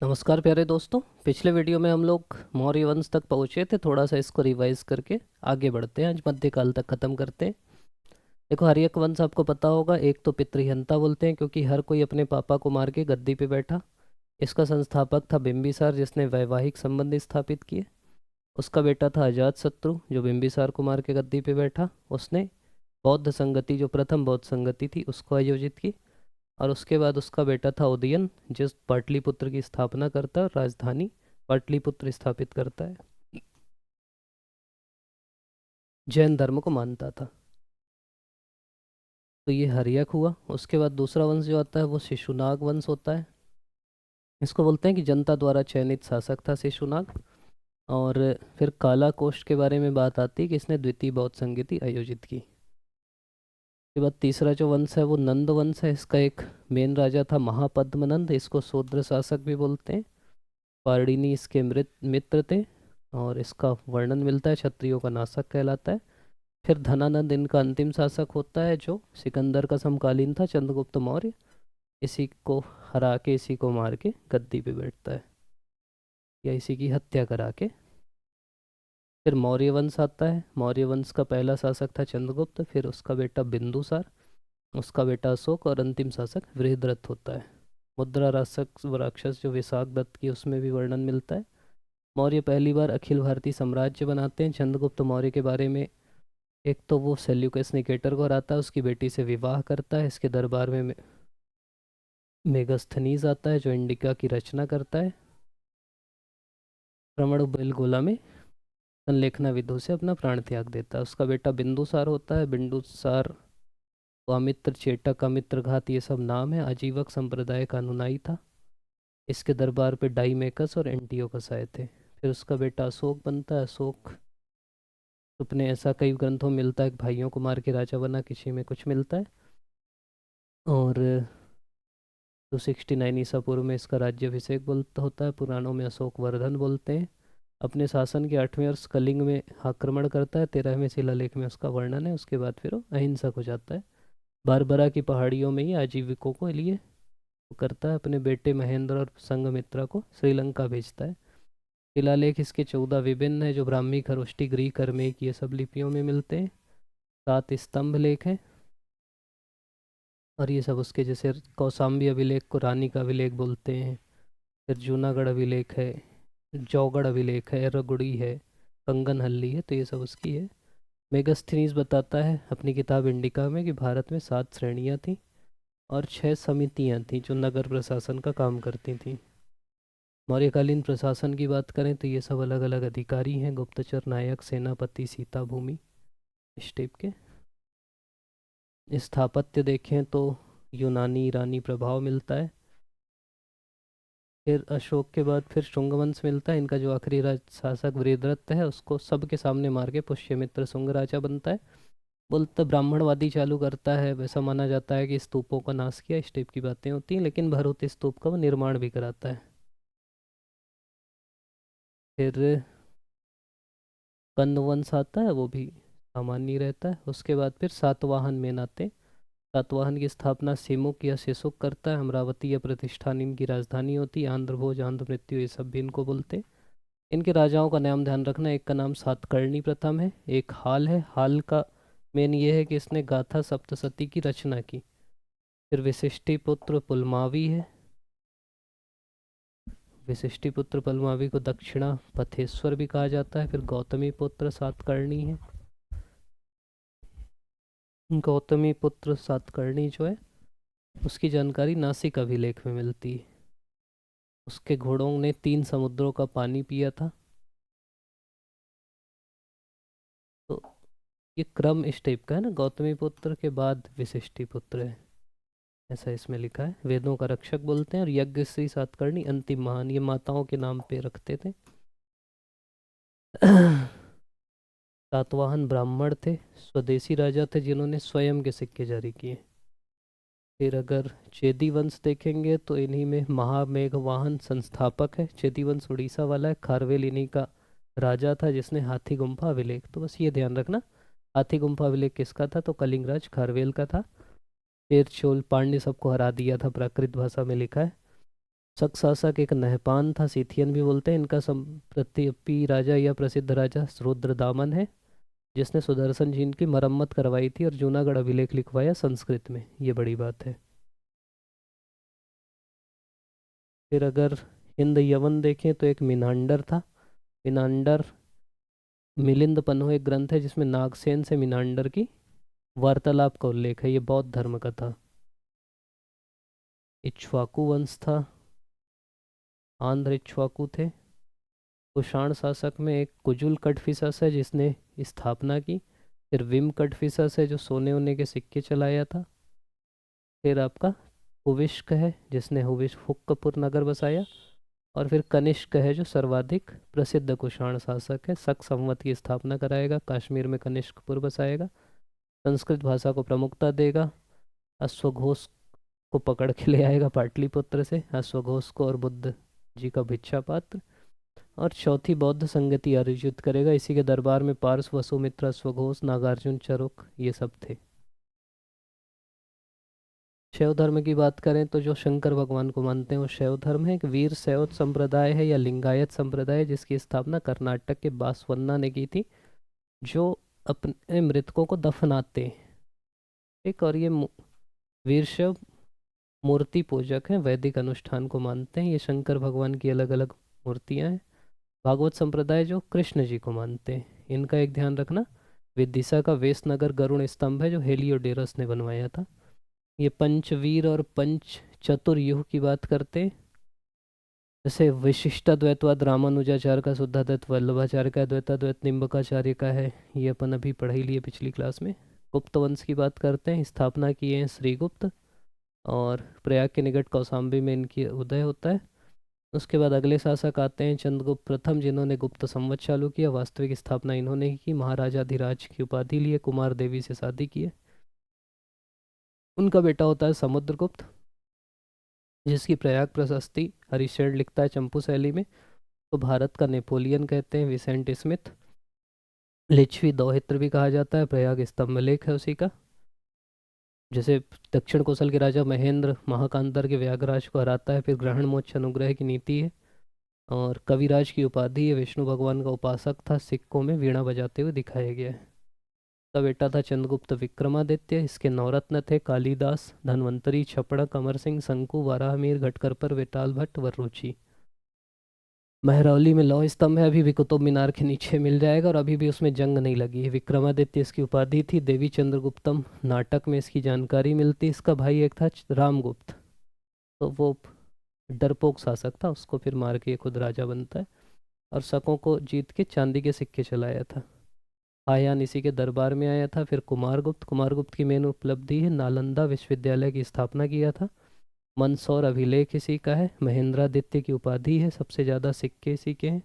नमस्कार प्यारे दोस्तों। पिछले वीडियो में हम लोग मौर्य वंश तक पहुँचे थे। थोड़ा सा इसको रिवाइज करके आगे बढ़ते हैं। आज मध्यकाल तक ख़त्म करते हैं। देखो, हर्यक वंश आपको पता होगा। एक तो पितृहंता बोलते हैं क्योंकि हर कोई अपने पापा को मार के गद्दी पे बैठा। इसका संस्थापक था बिंबिसार, जिसने वैवाहिक संबंध स्थापित किए। उसका बेटा था अजातशत्रु, जो बिंबिसार को मार के गद्दी पे बैठा। उसने बौद्ध संगति, जो प्रथम बौद्ध संगति थी, उसको आयोजित की। और उसके बाद उसका बेटा था उदयन, जिस पाटलिपुत्र की स्थापना करता है और राजधानी पाटलिपुत्र स्थापित करता है। जैन धर्म को मानता था। तो ये हर्यक हुआ। उसके बाद दूसरा वंश जो आता है वो शिशुनाग वंश होता है। इसको बोलते हैं कि जनता द्वारा चयनित शासक था शिशुनाग। और फिर काला कोष्ठ के बारे में बात आती है कि इसने द्वितीय बौद्ध संगति आयोजित की। उसके बाद तीसरा जो वंश है वो नंद वंश है। इसका एक मेन राजा था महापद्मनंद। इसको शूद्र शासक भी बोलते हैं। पार्डिनी इसके मृत मित्र थे। और इसका वर्णन मिलता है, क्षत्रियों का नाशक कहलाता है। फिर धनानंद इनका अंतिम शासक होता है, जो सिकंदर का समकालीन था, चंद्रगुप्त मौर्य। इसी को हरा के, इसी को मार के गद्दी पे बैठता है, या इसी की हत्या करा के। फिर मौर्य वंश आता है। मौर्य वंश का पहला शासक था चंद्रगुप्त, फिर उसका बेटा बिंदुसार, उसका बेटा अशोक, और अंतिम शासक वृहद्रथ होता है। मुद्रा राक्षस राक्षस जो विशाख दत्त की, उसमें भी वर्णन मिलता है। मौर्य पहली बार अखिल भारतीय साम्राज्य बनाते हैं। चंद्रगुप्त मौर्य के बारे में एक तो वो सेल्यूकस निकेटर को हराता है, उसकी बेटी से विवाह करता है। इसके दरबार में मेगस्थनीज आता है, जो इंडिका की रचना करता है। श्रवण बेलगोला में संलेखना विधु से अपना प्राण त्याग देता है। उसका बेटा बिंदुसार होता है। बिंदुसार वामित्र, चेटक, अमित्रघात, ये सब नाम है। आजीवक संप्रदाय का अनुयायी था। इसके दरबार पे डाईमेकस और एंटियोकस आए थे। फिर उसका बेटा अशोक बनता है। अशोक अपने ऐसा कई ग्रंथों में मिलता है कि भाइयों को मार के राजा बना, किसी में कुछ मिलता है। और 269 ईसा पूर्व में इसका राज्याभिषेक बोलता होता है। पुराणों में अशोक वर्धन बोलते हैं। अपने शासन के 8वें वर्ष कलिंग में आक्रमण करता है। 13वें शिलालेख में उसका वर्णन है। उसके बाद फिर वो अहिंसक हो जाता है। बारबरा की पहाड़ियों में ही आजीविकों को लिए वो करता है। अपने बेटे महेंद्र और संघमित्रा को श्रीलंका भेजता है। शिलालेख इसके 14 विभिन्न है, जो ब्राह्मी, खरोष्टी, ग्रीक, अरमेक, ये सब लिपियों में मिलते हैं। 7 स्तंभ लेख हैं। और ये सब उसके, जैसे कौशाम्बी अभिलेख को रानी का अभिलेख बोलते हैं। फिर जूनागढ़ अभिलेख है, जौगढ़ अभिलेख है, रगुड़ी है, कंगन हल्ली है, तो ये सब उसकी है। मेगस्थनीज बताता है अपनी किताब इंडिका में कि भारत में 7 श्रेणियाँ थीं और 6 समितियाँ थीं जो नगर प्रशासन का काम करती थीं। मौर्यकालीन प्रशासन की बात करें तो ये सब अलग अलग अधिकारी हैं, गुप्तचर, नायक, सेनापति, सीता भूमि, इस टाइप के। स्थापत्य देखें तो यूनानी ईरानी प्रभाव मिलता है। फिर अशोक के बाद फिर शुंग वंश मिलता है। इनका जो आखिरी राज शासक वृहद्रथ है, उसको सबके सामने मार के पुष्यमित्र शुंग राजा बनता है। बोलता ब्राह्मणवादी चालू करता है। वैसा माना जाता है कि स्तूपों का नाश किया, इस टाइप की बातें होती हैं। लेकिन भरहुति स्तूप का वो निर्माण भी कराता है। फिर कन्व वंश आता है, वो भी सामान्य ही रहता है। उसके बाद फिर सातवाहन मेन आते हैं। सातवाहन की स्थापना सिमुक या सिसुक करता है। अमरावती या प्रतिष्ठान इनकी राजधानी होती है। आंध्र भोज, आंध्र मृत्यु, ये सब भी इनको बोलते हैं। इनके राजाओं का नाम ध्यान रखना। एक का नाम सातकर्णी प्रथम है, एक हाल है। हाल का मेन ये है कि इसने गाथा सप्तशती की रचना की। फिर विशिष्टि पुत्र पुलमावी है। विशिष्टि पुत्र पुलमावी को दक्षिणा पथेश्वर भी कहा जाता है। फिर गौतमी पुत्र सातकर्णी है। गौतमी पुत्र सातकर्णी जो है, उसकी जानकारी नासिक अभिलेख में मिलती है। उसके घोड़ों ने 3 समुद्रों का पानी पिया था। तो ये क्रम इस टाइप का है ना, गौतमी पुत्र के बाद विशिष्टि पुत्र है, ऐसा इसमें लिखा है। वेदों का रक्षक बोलते हैं। और यज्ञ श्री सातकर्णी अंतिम महान, ये माताओं के नाम पे रखते थे। सातवाहन ब्राह्मण थे, स्वदेशी राजा थे, जिन्होंने स्वयं के सिक्के जारी किए। फिर अगर चेदी वंश देखेंगे तो इन्हीं में महामेघवाहन संस्थापक है। चेदी वंश उड़ीसा वाला है। खारवेल इन्हीं का राजा था, जिसने हाथी गुम्फा अभिलेख, तो बस ये ध्यान रखना, हाथी गुम्फा अभिलेख किसका था, तो कलिंगराज खारवेल का था। फिर चोल पांड्य सबको हरा दिया था, प्राकृत भाषा में लिखा है। शक शासक एक नहपान था, सीथियन भी बोलते हैं। इनका संप्रतिपी राजा या प्रसिद्ध राजा रुद्रदामन है, जिसने सुदर्शन झील की मरम्मत करवाई थी और जूनागढ़ अभिलेख लिखवाया संस्कृत में। ये बड़ी बात है। फिर अगर हिंद यवन देखें तो एक मिनांडर था। मिनांडर मिलिंद पन्हो एक ग्रंथ है जिसमें नागसेन से मिनांडर की वार्तालाप का उल्लेख है। ये बौद्ध धर्म का था। इक्ष्वाकु वंश था, आंध्र इक्ष्वाकु थे। कुषाण शासक में एक कुजुल कटफिसस है जिसने स्थापना की। फिर विम कटफिसस है जो सोने ओने के सिक्के चलाया था। फिर आपका हुविष्क है जिसने हुक्कपुर नगर बसाया। और फिर कनिष्क है जो सर्वाधिक प्रसिद्ध कुषाण शासक है। शक संवत की स्थापना कराएगा, कश्मीर में कनिष्कपुर बसाएगा, संस्कृत भाषा को प्रमुखता देगा, अश्वघोष को पकड़ के ले आएगा पाटलिपुत्र से, अश्वघोष को और बुद्ध जी का भिक्षा पात्र। और चौथी बौद्ध संगति आयोजित करेगा। इसी के दरबार में पार्स, वसुमित्र, अश्वघोष, नागार्जुन, चरुक ये सब थे। शैव धर्म की बात करें तो जो शंकर भगवान को मानते हैं वो शैव धर्म है। एक वीर शैव संप्रदाय है या लिंगायत संप्रदाय है जिसकी स्थापना कर्नाटक के बासवन्ना ने की थी, जो अपने मृतकों को दफनाते हैं। एक और ये वीर शैव मूर्ति पूजक हैं, वैदिक अनुष्ठान को मानते हैं। ये शंकर भगवान की अलग अलग मूर्तियां हैं। भागवत संप्रदाय जो कृष्ण जी को मानते हैं। इनका एक ध्यान रखना, विदिशा का वेसनगर गरुण स्तंभ है जो हेलियोडोरस ने बनवाया था। ये पंचवीर और पंच चतुर्युग की बात करते हैं। जैसे विशिष्टाद्वैतवाद रामानुजाचार्य का, शुद्धाद्वैत वल्लभाचार्य का, द्वैताद्वैत निम्बकाचार्य का है। ये अपन अभी पढ़ ही लिए पिछली क्लास में। गुप्त वंश की बात करते हैं। स्थापना किए हैं श्रीगुप्त और प्रयाग के निकट कौशाम्बी में इनकी उदय होता है। उसके बाद अगले शासक आते हैं चंद्रगुप्त प्रथम, जिन्होंने गुप्त संवत चालू किया। वास्तविक स्थापना इन्होंने ही की। महाराजाधिराज की उपाधि लिए, कुमार देवी से शादी की है। उनका बेटा होता है समुद्रगुप्त, जिसकी प्रयाग प्रशस्ति हरिश्चंद्र लिखता है चंपू शैली में। तो भारत का नेपोलियन कहते हैं विसेंट स्मिथ। लिच्छवी दोहित्र भी कहा जाता है, प्रयाग स्तंभलेख है उसी का। जैसे दक्षिण कौशल के राजा महेंद्र महाकांतर के व्यागराज को हराता है। फिर ग्रहण मोक्ष अनुग्रह की नीति है। और कविराज की उपाधि है। विष्णु भगवान का उपासक था, सिक्कों में वीणा बजाते हुए दिखाया गया है। का बेटा था चंद्रगुप्त विक्रमादित्य। इसके नवरत्न थे कालिदास, धन्वंतरी, छपड़क, अमर सिंह, शंकु, वाराहमीर, घटकरपर, वेताल भट्ट, वररुचि। महरौली में लौह स्तंभ है, अभी भी कुतुब मीनार के नीचे मिल जाएगा और अभी भी उसमें जंग नहीं लगी है। विक्रमादित्य इसकी उपाधि थी। देवी चंद्रगुप्तम नाटक में इसकी जानकारी मिलती। इसका भाई एक था रामगुप्त, तो वो डरपोक शासक था, उसको फिर मार के खुद राजा बनता है। और शकों को जीत के चांदी के सिक्के चलाया था। आयान इसी के दरबार में आया था। फिर कुमारगुप्त, कुमारगुप्त की मेन उपलब्धि है नालंदा विश्वविद्यालय की स्थापना किया था। मंदसौर अभिलेख इसी का है। महेंद्रादित्य की उपाधि है, सबसे ज़्यादा सिक्के इसी के हैं।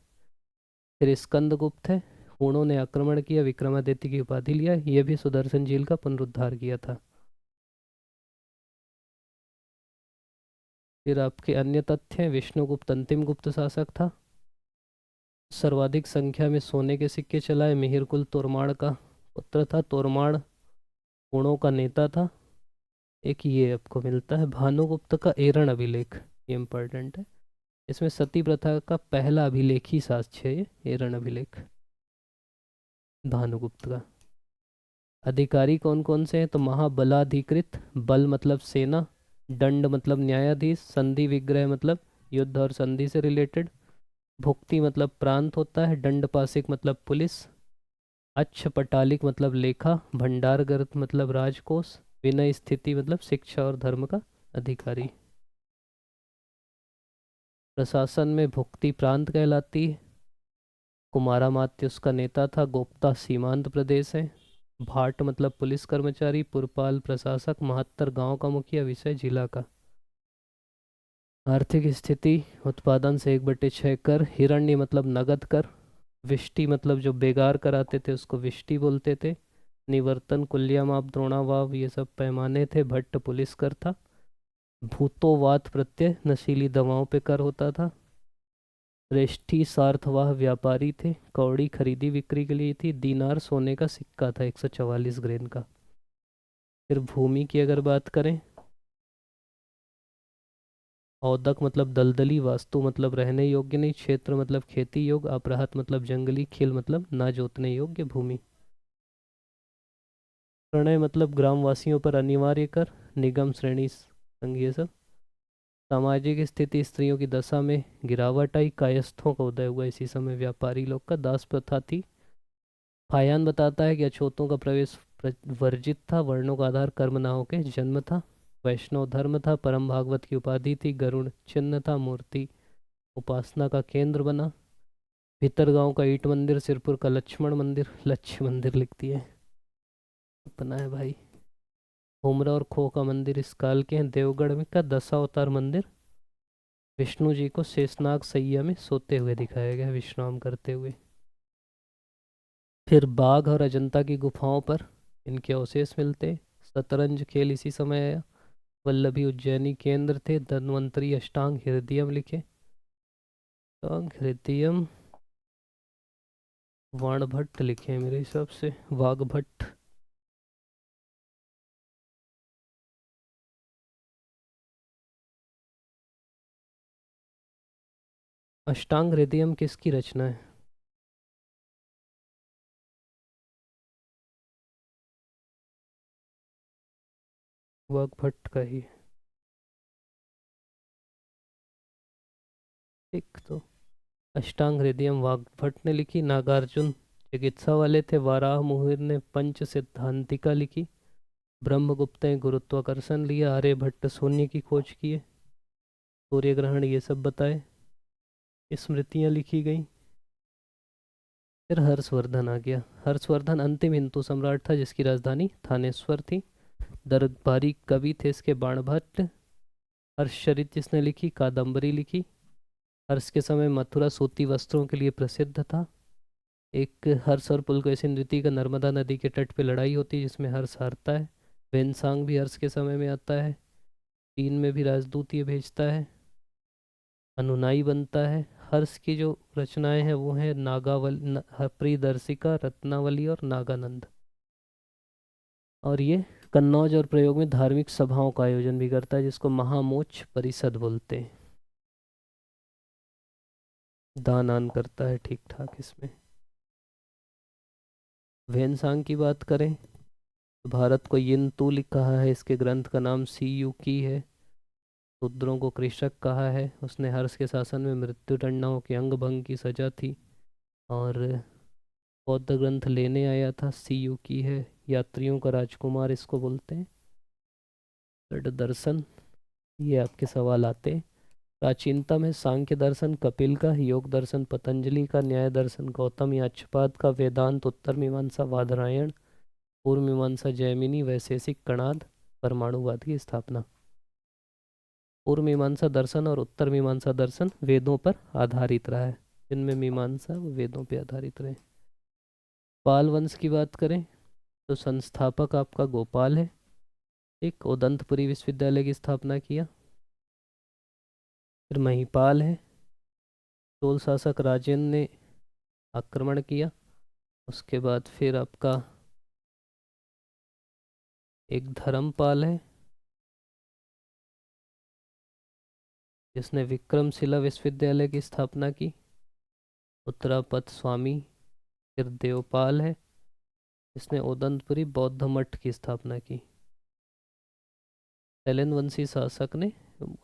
फिर स्कंदगुप्त है, हूणों ने आक्रमण किया, विक्रमादित्य की उपाधि लिया। ये भी सुदर्शन झील का पुनरुद्धार किया था। फिर आपके अन्य तथ्य हैं। विष्णुगुप्त अंतिम गुप्त शासक था। सर्वाधिक संख्या में सोने के सिक्के चलाए। मिहिरकुल तोरमाड़ का पुत्र था। तोरमाड़ हूणों का नेता था। एक ये आपको मिलता है भानुगुप्त का एरण अभिलेख, ये इम्पोर्टेंट है। इसमें सती प्रथा का पहला अभिलेखी साक्ष्य है, ये एरण अभिलेख भानुगुप्त का। अधिकारी कौन कौन से हैं तो महाबलाधिकृत, बल मतलब सेना, दंड मतलब न्यायाधीश, संधि विग्रह मतलब युद्ध और संधि से रिलेटेड, भुक्ति मतलब प्रांत होता है, दंडपासिक मतलब पुलिस, अच्छ पटालिक मतलब लेखा, भंडार गर्थ मतलब राजकोष, विनय स्थिति मतलब शिक्षा और धर्म का अधिकारी। प्रशासन में भुक्ति प्रांत कहलाती है। कुमारामात्य उसका नेता था। गोप्ता सीमांत प्रदेश है। भाट मतलब पुलिस कर्मचारी, पुरपाल प्रशासक, महत्तर गांव का मुखिया, विषय जिला का। आर्थिक स्थिति उत्पादन से 1/6 कर। हिरण्य मतलब नगद कर। विष्टि मतलब जो बेगार कराते थे उसको विष्टि बोलते थे। निवर्तन, कुल्यमाप, द्रोणावाव ये सब पैमाने थे। भट्ट पुलिस कर था। भूतोवात प्रत्यय नशीली दवाओं पे कर होता था। श्रेष्ठी सार्थवाह व्यापारी थे। कौड़ी खरीदी बिक्री के लिए थी। दीनार सोने का सिक्का था 144 ग्रेन का। फिर भूमि की अगर बात करें औदक मतलब दलदली, वास्तु मतलब रहने योग्य नहीं, क्षेत्र मतलब खेती योग्य, अपराहत मतलब जंगली, खिल मतलब ना जोतने योग्य भूमि। प्रणय मतलब ग्रामवासियों पर अनिवार्य कर, निगम श्रेणी संघ ये सब। सामाजिक स्थिति स्त्रियों की दशा में गिरावट आई, कायस्थों का उदय हुआ इसी समय, व्यापारी लोग का, दास प्रथा थी। फायान बताता है कि अछूतों का प्रवेश वर्जित था, वर्णों का आधार कर्म ना होके जन्म था। वैष्णव धर्म था, परम भागवत की उपाधि थी, गरुड़ चिन्ह था, मूर्ति उपासना का केंद्र बना। भीतर गांव का ईट मंदिर, सिरपुर का लक्ष्मण मंदिर, लक्ष्य मंदिर लिखती है अपना है भाई। हुमरा और खो का मंदिर इस काल के हैं। देवगढ़ में का दशावतार मंदिर, विष्णु जी को शेषनाग सैया में सोते हुए दिखाया गया, विश्राम करते हुए। फिर बाघ और अजंता की गुफाओं पर इनके अवशेष मिलते। शतरंज खेल इसी समय आया। वल्लभी उज्जैनी केंद्र थे। धन्वंतरी अष्टांग हृदयम लिखे। अष्टांग हृदयम वाणभट्ट लिखे हैं मेरे हिसाब से, वाघभट्ट। अष्टांग हृदयम किसकी रचना है? वाघभट्ट का ही। एक तो अष्टांग हृदयम वाग्भट ने लिखी। नागार्जुन चिकित्सा वाले थे। वाराह मुहिर ने पंच सिद्धांतिका लिखी। ब्रह्मगुप्त ने गुरुत्वाकर्षण लिया। आर्यभट्ट शून्य की खोज किए। सूर्य ग्रहण ये सब बताए, स्मृतियां लिखी गई। फिर हर्षवर्धन आ गया। हर्षवर्धन अंतिम हिंदू सम्राट था जिसकी राजधानी थानेश्वर थी। दरबारी कवि थे इसके बाणभट्ट। हर्षचरित जिसने लिखी, कादम्बरी लिखी। हर्ष के समय मथुरा सूती वस्त्रों के लिए प्रसिद्ध था। एक हर्ष और पुलकेशिन द्वितीय का नर्मदा नदी के तट पे लड़ाई होती है जिसमें हर्ष हारता है। वेनसांग भी हर्ष के समय में आता है। चीन में भी राजदूत ये भेजता है। अनुनाई बनता है। हर्ष की जो रचनाएं हैं वो हैं नागावली, प्रियदर्शिका, रत्नावली और नागानंद। और ये कन्नौज और प्रयोग में धार्मिक सभाओं का आयोजन भी करता है जिसको महामोच परिषद बोलते हैं। दान आन करता है ठीक ठाक इसमें। वेनसांग की बात करें तो भारत को यिन तू कहा है। इसके ग्रंथ का नाम सी यू की है। शूद्रों को कृषक कहा है। उसने हर्ष के शासन में मृत्युदंडों के अंग भंग की सजा थी। और बौद्ध ग्रंथ लेने आया था, सी यू की है। यात्रियों का राजकुमार इसको बोलते हैं। षड दर्शन, ये आपके सवाल आते हैं। प्राचीनतम है सांख्य दर्शन कपिल का, योग दर्शन पतंजलि का, न्याय दर्शन गौतम याक्षपाद का, वेदांत उत्तर मीमांसा बादरायण, पूर्व मीमांसा जैमिनी, वैशेषिक कणाद, परमाणुवाद की स्थापना। पूर्व मीमांसा दर्शन और उत्तर मीमांसा दर्शन वेदों पर आधारित रहा है। जिनमें मीमांसा वो वेदों पर आधारित रहे। पाल वंश की बात करें तो संस्थापक आपका गोपाल है। एक उदंतपुरी विश्वविद्यालय की स्थापना किया। फिर महिपाल है। चोल शासक राजेंद्र ने आक्रमण किया। उसके बाद फिर आपका एक धर्मपाल है जिसने विक्रमशिला विश्वविद्यालय की स्थापना की। उत्तरापद स्वामी। फिर देवपाल है जिसने उदंतपुरी बौद्ध मठ की स्थापना की। शैलेंद्र वंशी शासक ने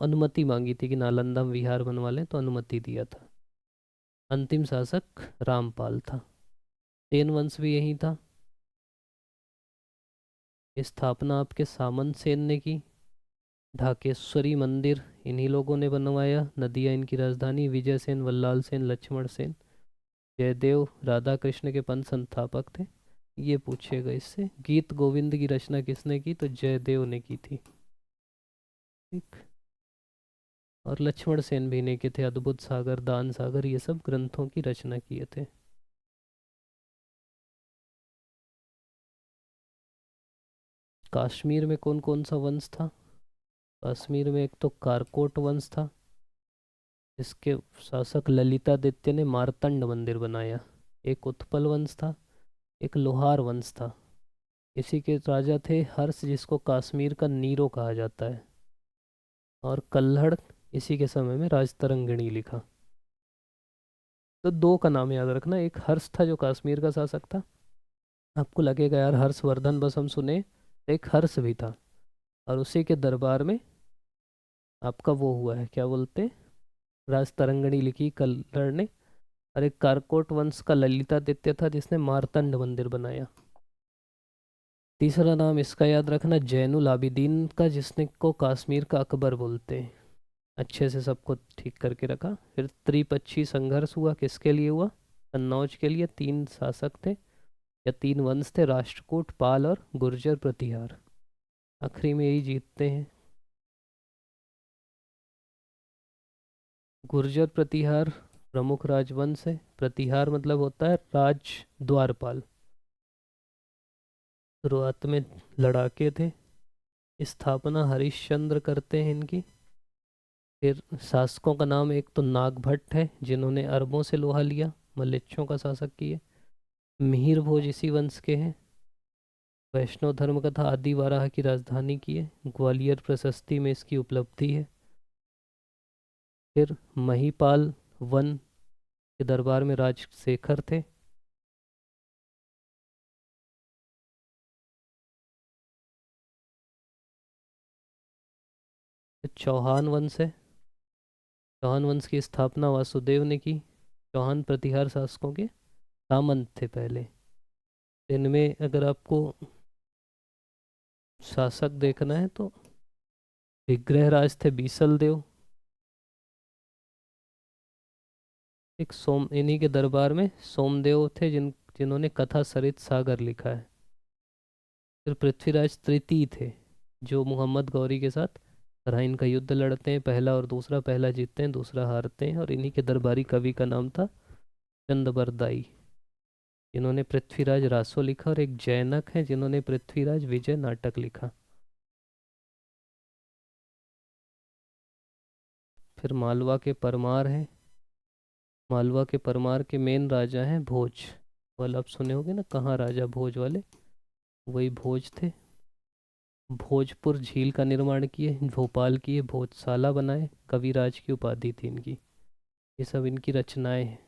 अनुमति मांगी थी कि नालंदा में विहार बनवा लें तो अनुमति दिया था। अंतिम शासक रामपाल था। सेन वंश भी यही था। स्थापना आपके सामंत सेन ने की। ढाकेश्वरी मंदिर इन्हीं लोगों ने बनवाया। नदियाँ इनकी राजधानी। विजय सेन, वल्लाल सेन, लक्ष्मण सेन। जयदेव राधा कृष्ण के पंथ संस्थापक थे। ये पूछेगा इससे। गीत गोविंद की रचना किसने की तो जयदेव ने की थी। ठीक। और लक्ष्मण सेन भी इन्हीं के थे। अद्भुत सागर, दान सागर, ये सब ग्रंथों की रचना किए थे। कश्मीर में कौन कौन सा वंश था? कश्मीर में एक तो कारकोट वंश था। इसके शासक ललितादित्य ने मार्तंड मंदिर बनाया। एक उत्पल वंश था। एक लोहार वंश था। इसी के राजा थे हर्ष जिसको कश्मीर का नीरो कहा जाता है। और कल्हड़ इसी के समय में राजतरंगिणी लिखा। तो दो का नाम याद रखना, एक हर्ष था जो कश्मीर का शासक था, आपको लगेगा यार हर्षवर्धन बस हम सुने, एक हर्ष भी था, और उसी के दरबार में आपका वो हुआ है, क्या बोलते हैं, राजतरंगिणी लिखी कल्लर ने। और एक कारकोट वंश का ललितादित्य था जिसने मार्तंड मंदिर बनाया। तीसरा नाम इसका याद रखना, जैनुल आबिदीन का, जिसने को कश्मीर का अकबर बोलते हैं। अच्छे से सबको ठीक करके रखा। फिर त्रिपक्षी संघर्ष हुआ, किसके लिए हुआ, कन्नौज के लिए। तीन शासक थे या तीन वंश थे, राष्ट्रकूट, पाल और गुर्जर प्रतिहार। आखिरी में यही जीतते हैं। गुर्जर प्रतिहार प्रमुख राजवंश है, प्रतिहार मतलब होता है राज द्वारपाल। शुरुआत में लड़ाके थे, स्थापना हरिश्चंद्र करते हैं इनकी। फिर शासकों का नाम, एक तो नागभट्ट है जिन्होंने अरबों से लोहा लिया, मलेच्छों का शासक किए। मिहिर भोज इसी वंश के हैं। वैष्णव धर्म कथा आदि वाराह की राजधानी की है, ग्वालियर प्रशस्ति में इसकी उपलब्धि है। फिर महीपाल वन के दरबार में राजशेखर थे। फिर चौहान वंश है, चौहान वंश की स्थापना वासुदेव ने की। चौहान प्रतिहार शासकों के सामंत थे पहले। इनमें अगर आपको शासक देखना है तो विग्रहराज थे बीसल देव। एक सोम, इन्हीं के दरबार में सोमदेव थे जिन्होंने कथा सरित सागर लिखा है। फिर पृथ्वीराज तृतीय थे जो मोहम्मद गौरी के साथ तराइन का युद्ध लड़ते हैं, पहला और दूसरा, पहला जीतते हैं दूसरा हारते हैं। और इन्हीं के दरबारी कवि का नाम था चंदबरदाई, जिन्होंने पृथ्वीराज रासो लिखा। और एक जैनक है जिन्होंने पृथ्वीराज विजय नाटक लिखा। फिर मालवा के परमार हैं, मालवा के परमार के मेन राजा हैं भोज। वाला आप सुने होंगे ना, कहाँ राजा भोज वाले, वही भोज थे। भोजपुर झील का निर्माण किए, भोपाल की ये भोजशाला बनाए, कविराज की उपाधि थी इनकी। ये सब इनकी रचनाएं हैं।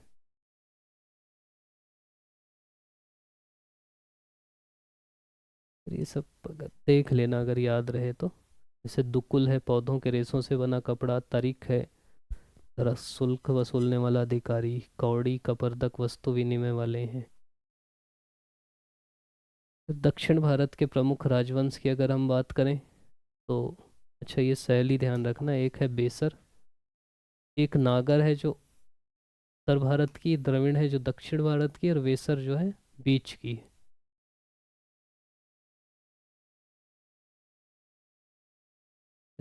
ये सब अगर देख लेना अगर याद रहे तो। जैसे दुकुल है, पौधों के रेशों से बना कपड़ा। तारीख है, रस शुल्क वसूलने वाला अधिकारी। कौड़ी, कपर्दक वस्तु विनिमय वाले हैं। दक्षिण भारत के प्रमुख राजवंश की अगर हम बात करें तो, अच्छा ये शैली ध्यान रखना, एक है बेसर, एक नागर है जो उत्तर भारत की, द्रविड़ है जो दक्षिण भारत की, और वेसर जो है बीच की है।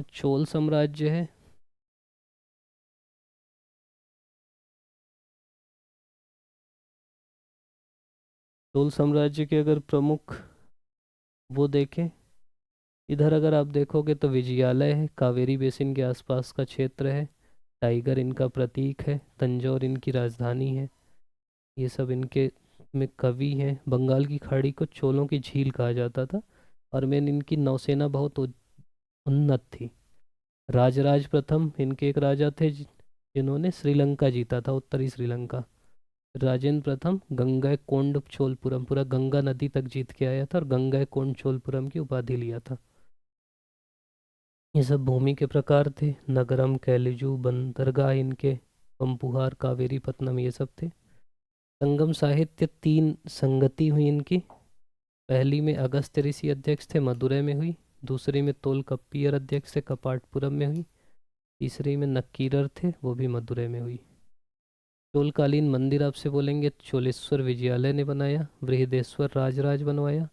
चोल साम्राज्य है, चोल साम्राज्य के अगर प्रमुख वो देखें, इधर अगर आप देखोगे तो विजयालय है, कावेरी बेसिन के आसपास का क्षेत्र है। टाइगर इनका प्रतीक है, तंजौर इनकी राजधानी है। ये सब इनके में कवि हैं। बंगाल की खाड़ी को चोलों की झील कहा जाता था। और मेन इनकी नौसेना बहुत उन्नत थी। राजराज प्रथम इनके एक राजा थे जिन्होंने श्रीलंका जीता था, उत्तरी श्रीलंका। राजेंद्र प्रथम गंगा कोंड चोलपुरम, पूरा गंगा नदी तक जीत के आया था और गंगा कोंड चोलपुरम की उपाधि लिया था। ये सब भूमि के प्रकार थे, नगरम, कैलिजू, बंदरगाह इनके, पंपुहार, कावेरी पत्तनम, ये सब थे। संगम साहित्य तीन संगति हुई इनकी। पहली में अगस्त्य ऋषि अध्यक्ष थे, मदुरै में हुई। दूसरी में तोलकप्पियर अध्यक्ष थे, कपाटपुरम में हुई। तीसरी में नक्कीरर थे, वो भी मदुरै में हुई। चोलकालीन मंदिर आपसे बोलेंगे, चोलेश्वर विजयालय ने बनाया। बृहदेश्वर राजराज बनवाया।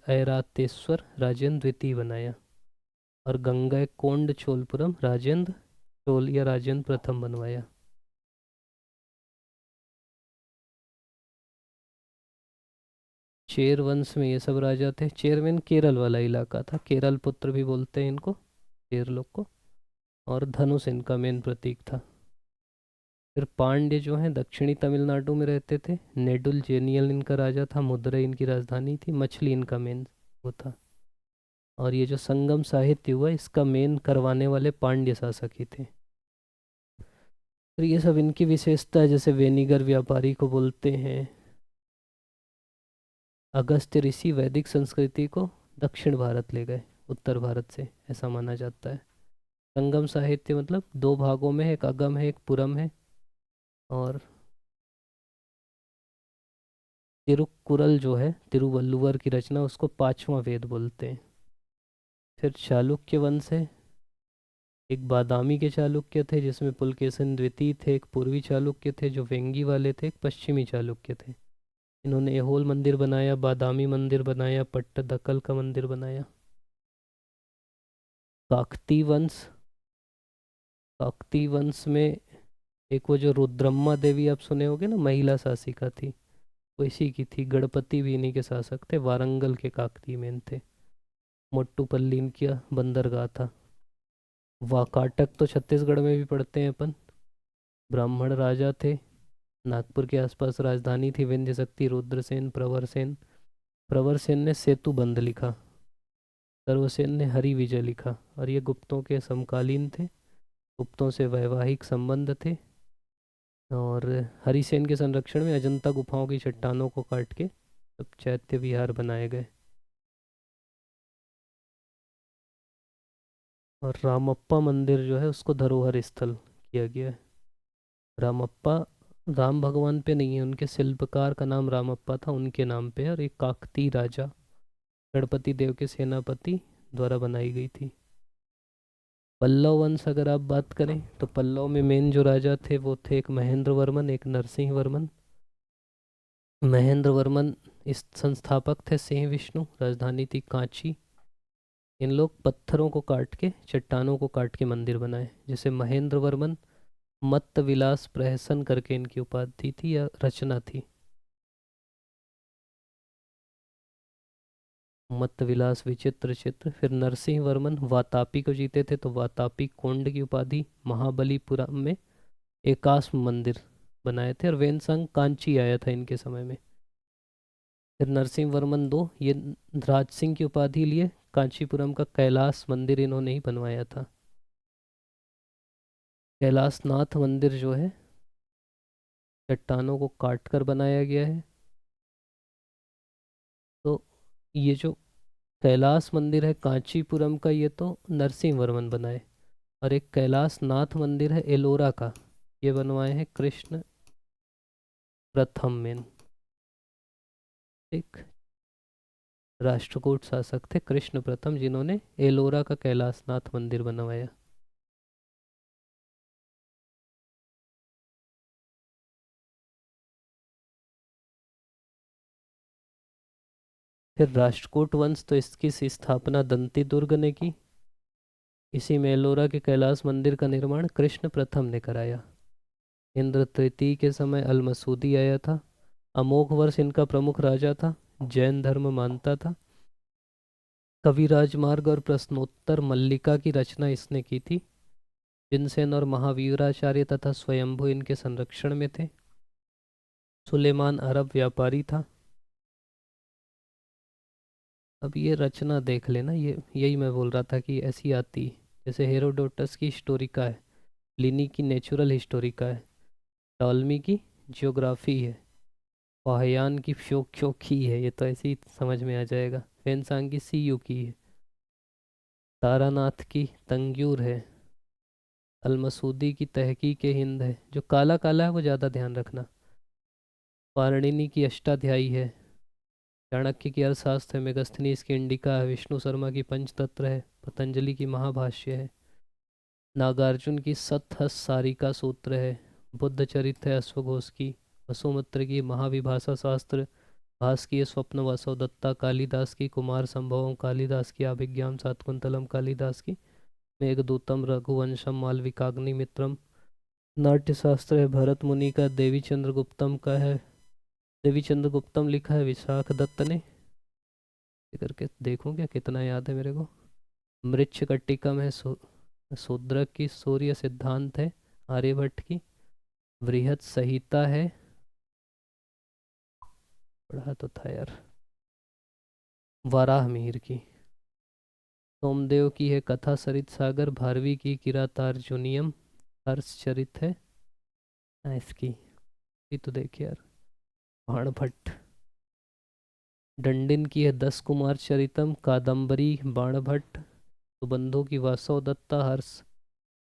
ऐरातेश्वर राजेंद्र द्वितीय बनाया। और गंगा कोंड चोलपुरम राजेंद्र चोल या राजेंद्र प्रथम बनवाया। चेर वंश में ये सब राजा थे। चेरमैन केरल वाला इलाका था, केरल पुत्र भी बोलते हैं इनको, चेर लोग को। और धनुष इनका मेन प्रतीक था। फिर पांड्य जो हैं दक्षिणी तमिलनाडु में रहते थे। नेडुल जेनियल इनका राजा था, मदुरै इनकी राजधानी थी। मछली इनका मेन वो था। और ये जो संगम साहित्य हुआ इसका मेन करवाने वाले पांड्य शासक ही थे। तो ये सब इनकी विशेषता है। जैसे वेनिगर व्यापारी को बोलते हैं। अगस्त्य ऋषि वैदिक संस्कृति को दक्षिण भारत ले गए, उत्तर भारत से, ऐसा माना जाता है। संगम साहित्य मतलब दो भागों में है, एक अगम है एक पुरम है। और तिरुक्कुरल जो है तिरुवल्लुवर की रचना, उसको पांचवा वेद बोलते हैं। फिर चालुक्य वंश है। एक बादामी के चालुक्य थे जिसमें पुलकेशिन द्वितीय थे, एक पूर्वी चालुक्य थे जो वेंगी वाले थे, एक पश्चिमी चालुक्य थे। इन्होंने ऐहोल मंदिर बनाया, बादामी मंदिर बनाया, पट्टदकल का मंदिर बनाया। काकती वंश। काकती वंश में एक वो जो रुद्रम्मा देवी आप सुने होगे ना, महिला शासिका थी, वो इसी की थी। गणपति भी इन्हीं के शासक थे, वारंगल के काकती मेन थे। मोट्टुपल्ली इनकी बंदरगाह था। वाकाटक तो छत्तीसगढ़ में भी पढ़ते हैं अपन। ब्राह्मण राजा थे। नागपुर के आसपास राजधानी थी विंध्य शक्ति। रुद्रसेन, प्रवरसेन। प्रवरसेन ने सेतु बंध लिखा। सर्वसेन ने हरि विजय लिखा। और ये गुप्तों के समकालीन थे। गुप्तों से वैवाहिक संबंध थे। और हरिसेन के संरक्षण में अजंता गुफाओं की चट्टानों को काट के सब चैत्य विहार बनाए गए। और रामप्पा मंदिर जो है उसको धरोहर स्थल किया गया है। रामप्पा राम भगवान पे नहीं है, उनके शिल्पकार का नाम रामप्पा था, उनके नाम पे है। और एक काकती राजा गणपति देव के सेनापति द्वारा बनाई गई थी। पल्लव वंश अगर आप बात करें तो पल्लव में मेन जो राजा थे वो थे एक महेंद्र वर्मन, एक नरसिंह वर्मन। महेंद्र वर्मन इस संस्थापक थे सिंह विष्णु, राजधानी थी कांची। इन लोग पत्थरों को काट के, चट्टानों को काट के मंदिर बनाए। जैसे महेंद्र वर्मन मत्त विलास प्रहसन करके इनकी उपाधि थी या रचना थी। मत्त विलास विचित्र चित्र। फिर नरसिंह वर्मन वातापी को जीते थे तो वातापी कोंड की उपाधि। महाबलीपुरम में एकाश्म मंदिर बनाए थे। और वेनसंग कांची आया था इनके समय में। फिर नरसिंह वर्मन दो ये राज सिंह की उपाधि लिए। कांचीपुरम का कैलाश मंदिर इन्होंने ही बनवाया था। कैलाशनाथ मंदिर जो है चट्टानों को काट कर बनाया गया है। तो ये जो कैलाश मंदिर है कांचीपुरम का, ये तो नरसिंह वर्मन बनाए। और एक कैलाश नाथ मंदिर है एलोरा का, ये बनवाए हैं कृष्ण प्रथम मेन। एक राष्ट्रकूट शासक थे कृष्ण प्रथम, जिन्होंने एलोरा का कैलाश नाथ मंदिर बनवाया। फिर राष्ट्रकूट वंश, तो इसकी स्थापना दंती दुर्ग ने की। इसी में एलोरा के कैलाश मंदिर का निर्माण कृष्ण प्रथम ने कराया। इंद्र तृतीय के समय अलमसूदी आया था। अमोघ वर्ष इनका प्रमुख राजा था, जैन धर्म मानता था। कवि राजमार्ग और प्रश्नोत्तर मल्लिका की रचना इसने की थी। जिनसेन और महावीराचार्य तथा स्वयंभू इनके संरक्षण में थे। सुलेमान अरब व्यापारी था। अब ये रचना देख लेना, ये यही मैं बोल रहा था कि ऐसी आती। जैसे हेरोडोटस की हिस्टोरिका है, प्लिनी की नेचुरल हिस्टोरिका है, टॉलमी की जियोग्राफी है, फाहियान की फ्योक्योकी है, ये तो ऐसे ही समझ में आ जाएगा। फेनसांग की सी यू की है। तारानाथ की तंग्यूर है। अलमसूदी की तहकीक हिंद है। जो काला काला है वो ज़्यादा ध्यान रखना। पाणिनि की अष्टाध्यायी है। चाणक्य की अर्थशास्त्र है। मेगस्थनीज की इंडिका है। विष्णु शर्मा की पंचतंत्र है। पतंजलि की महाभाष्य है। नागार्जुन की सतहस्सारिका सूत्र है। बुद्ध चरित्र है अश्वघोष की। वसुमित्र की महाविभाषा शास्त्र। भास की स्वप्न वासव दत्ता कालिदास की। कुमार संभवम कालिदास की। अभिज्ञान शाकुंतलम कालिदास की। मेघदूतम रघुवंशम मालविकाग्निमित्रम। नाट्यशास्त्र है भरत मुनि का। देवी चंद्र गुप्तम का है। देवी चंद्र गुप्तम लिखा है विशाख दत्त ने। ये करके देखूं क्या कितना याद है मेरे को। मृच्छकटिकम है शूद्रक की। सूर्य सिद्धांत है आर्यभट्ट की। बृहत संहिता है, पढ़ा तो था यार, वाराह मिहिर की। सोमदेव की है कथा सरित सागर, भारवी की किरातार्जुनियम हर्षचरित है। इसकी ये तो देखिए यार, बाणभट्ट। दंडिन की है दस कुमार चरितम, कादम्बरी बाणभट्ट। सुबंधु की वासव दत्ता, हर्ष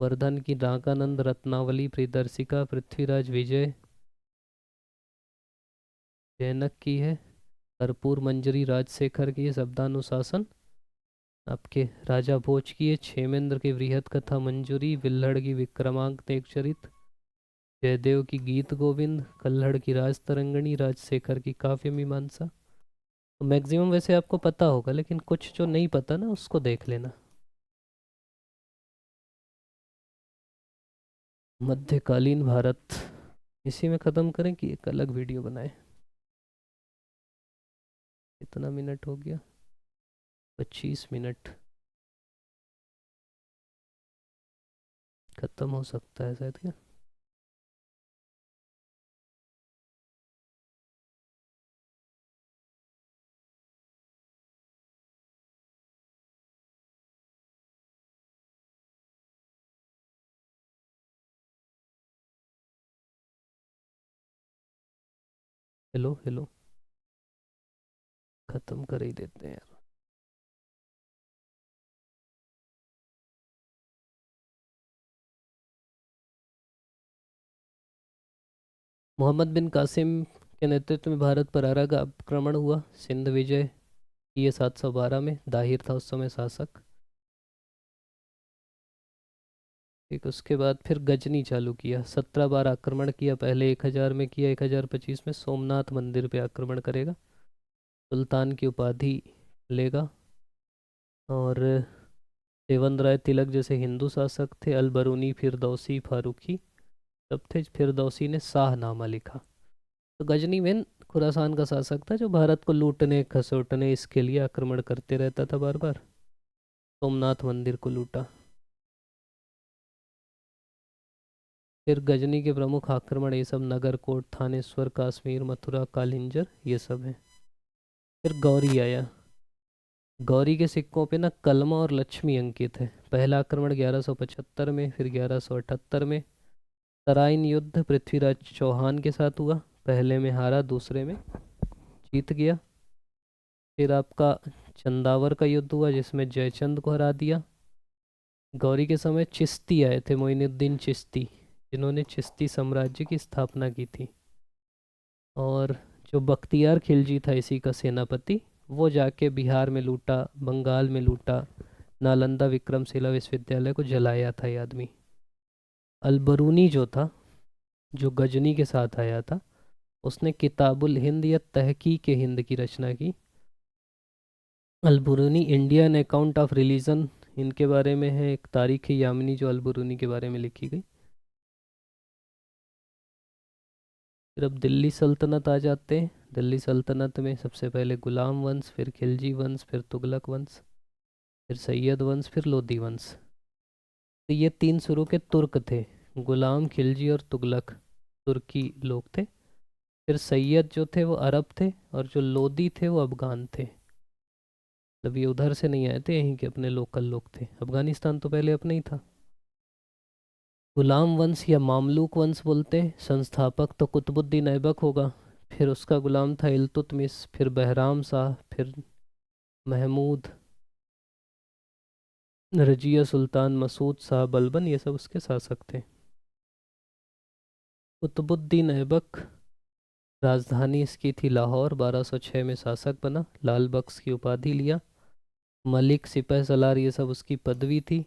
वर्धन की नागानंद रत्नावली, प्रियदर्शिका पृथ्वीराज विजय। जैनक की है कर्पूर मंजरी, राजशेखर की है शब्दानुशासन। आपके राजा भोज की है क्षेमेंद्र की वृहत कथा मंजूरी, विल्हड़ की विक्रमांक एक चरित, जयदेव की गीत गोविंद, कल्हड़ की राज तरंगणी, राजशेखर की काव्य मीमांसा। तो मैक्सिमम वैसे आपको पता होगा, लेकिन कुछ जो नहीं पता ना उसको देख लेना। मध्यकालीन भारत इसी में ख़त्म करें कि एक अलग वीडियो बनाए। कितना मिनट हो गया? 25 मिनट। ख़त्म हो सकता है शायद क्या? हेलो हेलो, ख़त्म कर ही देते हैं यार। मोहम्मद बिन कासिम के नेतृत्व में भारत पर अरब का आक्रमण हुआ, सिंध विजय किए 712 में, दाहिर था उस समय शासक। ठीक, उसके बाद फिर गजनी चालू किया, 17 बार आक्रमण किया, पहले 1000 में किया, 1025 में सोमनाथ मंदिर पे आक्रमण करेगा, सुल्तान की उपाधि लेगा। और देवेंद्र राय तिलक जैसे हिंदू शासक थे, अलबरूनी फिरदौसी फारूकी सब थे। फिरदौसी ने शाहनामा लिखा। तो गजनी में खुरासान का शासक था जो भारत को लूटने खसोटने इसके लिए आक्रमण करते रहता था बार बार। सोमनाथ मंदिर को लूटा। फिर गजनी के प्रमुख आक्रमण ये सब नगरकोट, थानेश्वर, काश्मीर, मथुरा, कालिंजर ये सब हैं। फिर गौरी आया। गौरी के सिक्कों पे ना कलमा और लक्ष्मी अंकित है। पहला आक्रमण 1175 में, फिर 1178 में। तराइन युद्ध पृथ्वीराज चौहान के साथ हुआ, पहले में हारा, दूसरे में जीत गया। फिर आपका चंदावर का युद्ध हुआ जिसमें जयचंद को हरा दिया। गौरी के समय चिश्ती आए थे, मोइनुद्दीन चिश्ती, जिन्होंने चिश्ती साम्राज्य की स्थापना की थी। और जो बख्तियार खिलजी था इसी का सेनापति, वो जाके बिहार में लूटा, बंगाल में लूटा, नालंदा विक्रमशिला विश्वविद्यालय को जलाया था ये आदमी। अलबरूनी जो था, जो गजनी के साथ आया था, उसने किताबुल हिंद या तहकीक हिंद की रचना की। Al-Biruni Indian account of religion इनके बारे में है, एक तारीख यामिनी जो अलबरूनी के बारे में लिखी गई। फिर अब दिल्ली सल्तनत आ जाते हैं। दिल्ली सल्तनत में सबसे पहले गुलाम वंश, फिर खिलजी वंश, फिर तुगलक वंश, फिर सैयद वंश, फिर लोधी वंश। तो ये तीन शुरू के तुर्क थे, गुलाम, खिलजी और तुगलक तुर्की लोग थे। फिर सैयद जो थे वो अरब थे, और जो लोधी थे वो अफगान थे। मतलब ये उधर से नहीं आए थे, यहीं के अपने लोकल लोग थे। अफगानिस्तान तो पहले अपना ही था। गुलाम वंश या मामलूक वंश बोलते हैं। संस्थापक तो कुतुबुद्दीन ऐबक होगा। फिर उसका गुलाम था इल्तुतमिश, फिर बहराम शाह, फिर महमूद, रजिया सुल्तान, मसूद शाह बलबन, ये सब उसके शासक थे। कुतुबुद्दीन ऐबक राजधानी इसकी थी लाहौर, 1206 में शासक बना, लाल बख्श की उपाधि लिया। मलिक, सिपह सलार ये सब उसकी पदवी थी।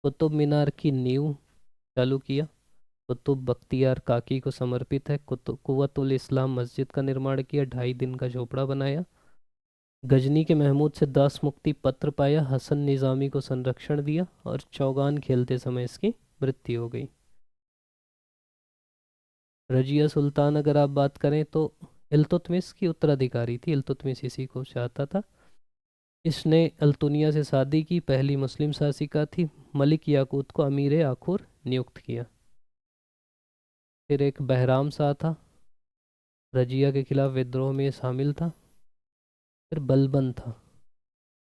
कुतुब मीनार की नींव चालू किया। कुतुब बख्तियार काकी को समर्पित है। कुव्वतुल इस्लाम मस्जिद का निर्माण किया, 2.5 दिन का झोपड़ा बनाया। गजनी के महमूद से दास मुक्ति पत्र पाया, हसन निज़ामी को संरक्षण दिया, और चौगान खेलते समय इसकी मृत्यु हो गई। रजिया सुल्तान अगर आप बात करें तो इल्तुतमिश की उत्तराधिकारी थी, इल्तुतमिश इसी को चाहता था। इसने अल्तुनिया से शादी की, पहली मुस्लिम शासिका थी। मलिक याकूत को अमीर आखुर नियुक्त किया। फिर एक बहराम शाह था, रजिया के खिलाफ विद्रोह में शामिल था। फिर बलबन था,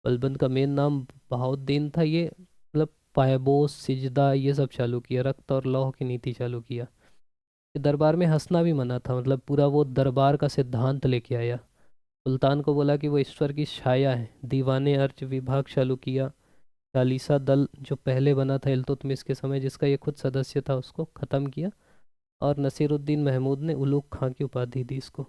बलबन का मेन नाम बहाउद्दीन था। ये मतलब पायबोस सिजदा ये सब चालू किया, रक्त और लौह की नीति चालू किया। ये दरबार में हंसना भी मना था, मतलब पूरा वो दरबार का सिद्धांत लेके आया। सुल्तान को बोला कि वो ईश्वर की छाया है। दीवाने अर्च विभाग चालू किया। चालीसा दल जो पहले बना था इल्तुतमिश के समय, जिसका ये खुद सदस्य था, उसको ख़त्म किया। और नसीरुद्दीन महमूद ने उलूग खां की उपाधि दी इसको।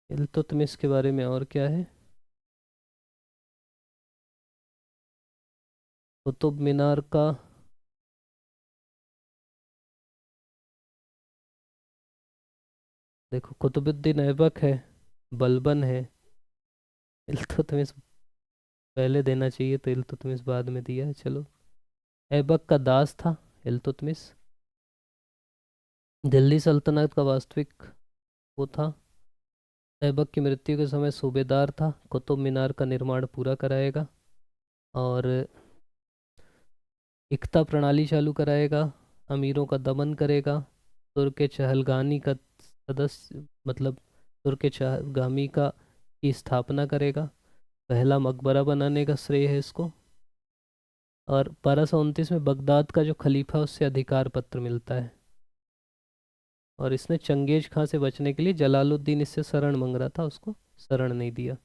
इल्तुतमिश के बारे में और क्या है? कुतुब मीनार का देखो, कुतुबुद्दीन ऐबक है, बलबन है, इल्तुतमिश पहले देना चाहिए, तो इल्तुतमिश बाद में दिया है। चलो, ऐबक का दास था इल्तुतमिश। दिल्ली सल्तनत का वास्तविक वो था। ऐबक की मृत्यु के समय सूबेदार था। कुतुब मीनार का निर्माण पूरा कराएगा और इक्ता प्रणाली चालू कराएगा। अमीरों का दमन करेगा। तुर्क चहलगानी का सदस्य मतलब तुर्क चहलगामी का की स्थापना करेगा। पहला मकबरा बनाने का श्रेय है इसको। और 1229 में बगदाद का जो खलीफा है उससे अधिकार पत्र मिलता है। और इसने चंगेज खां से बचने के लिए, जलालुद्दीन इससे शरण मांग रहा था, उसको शरण नहीं दिया।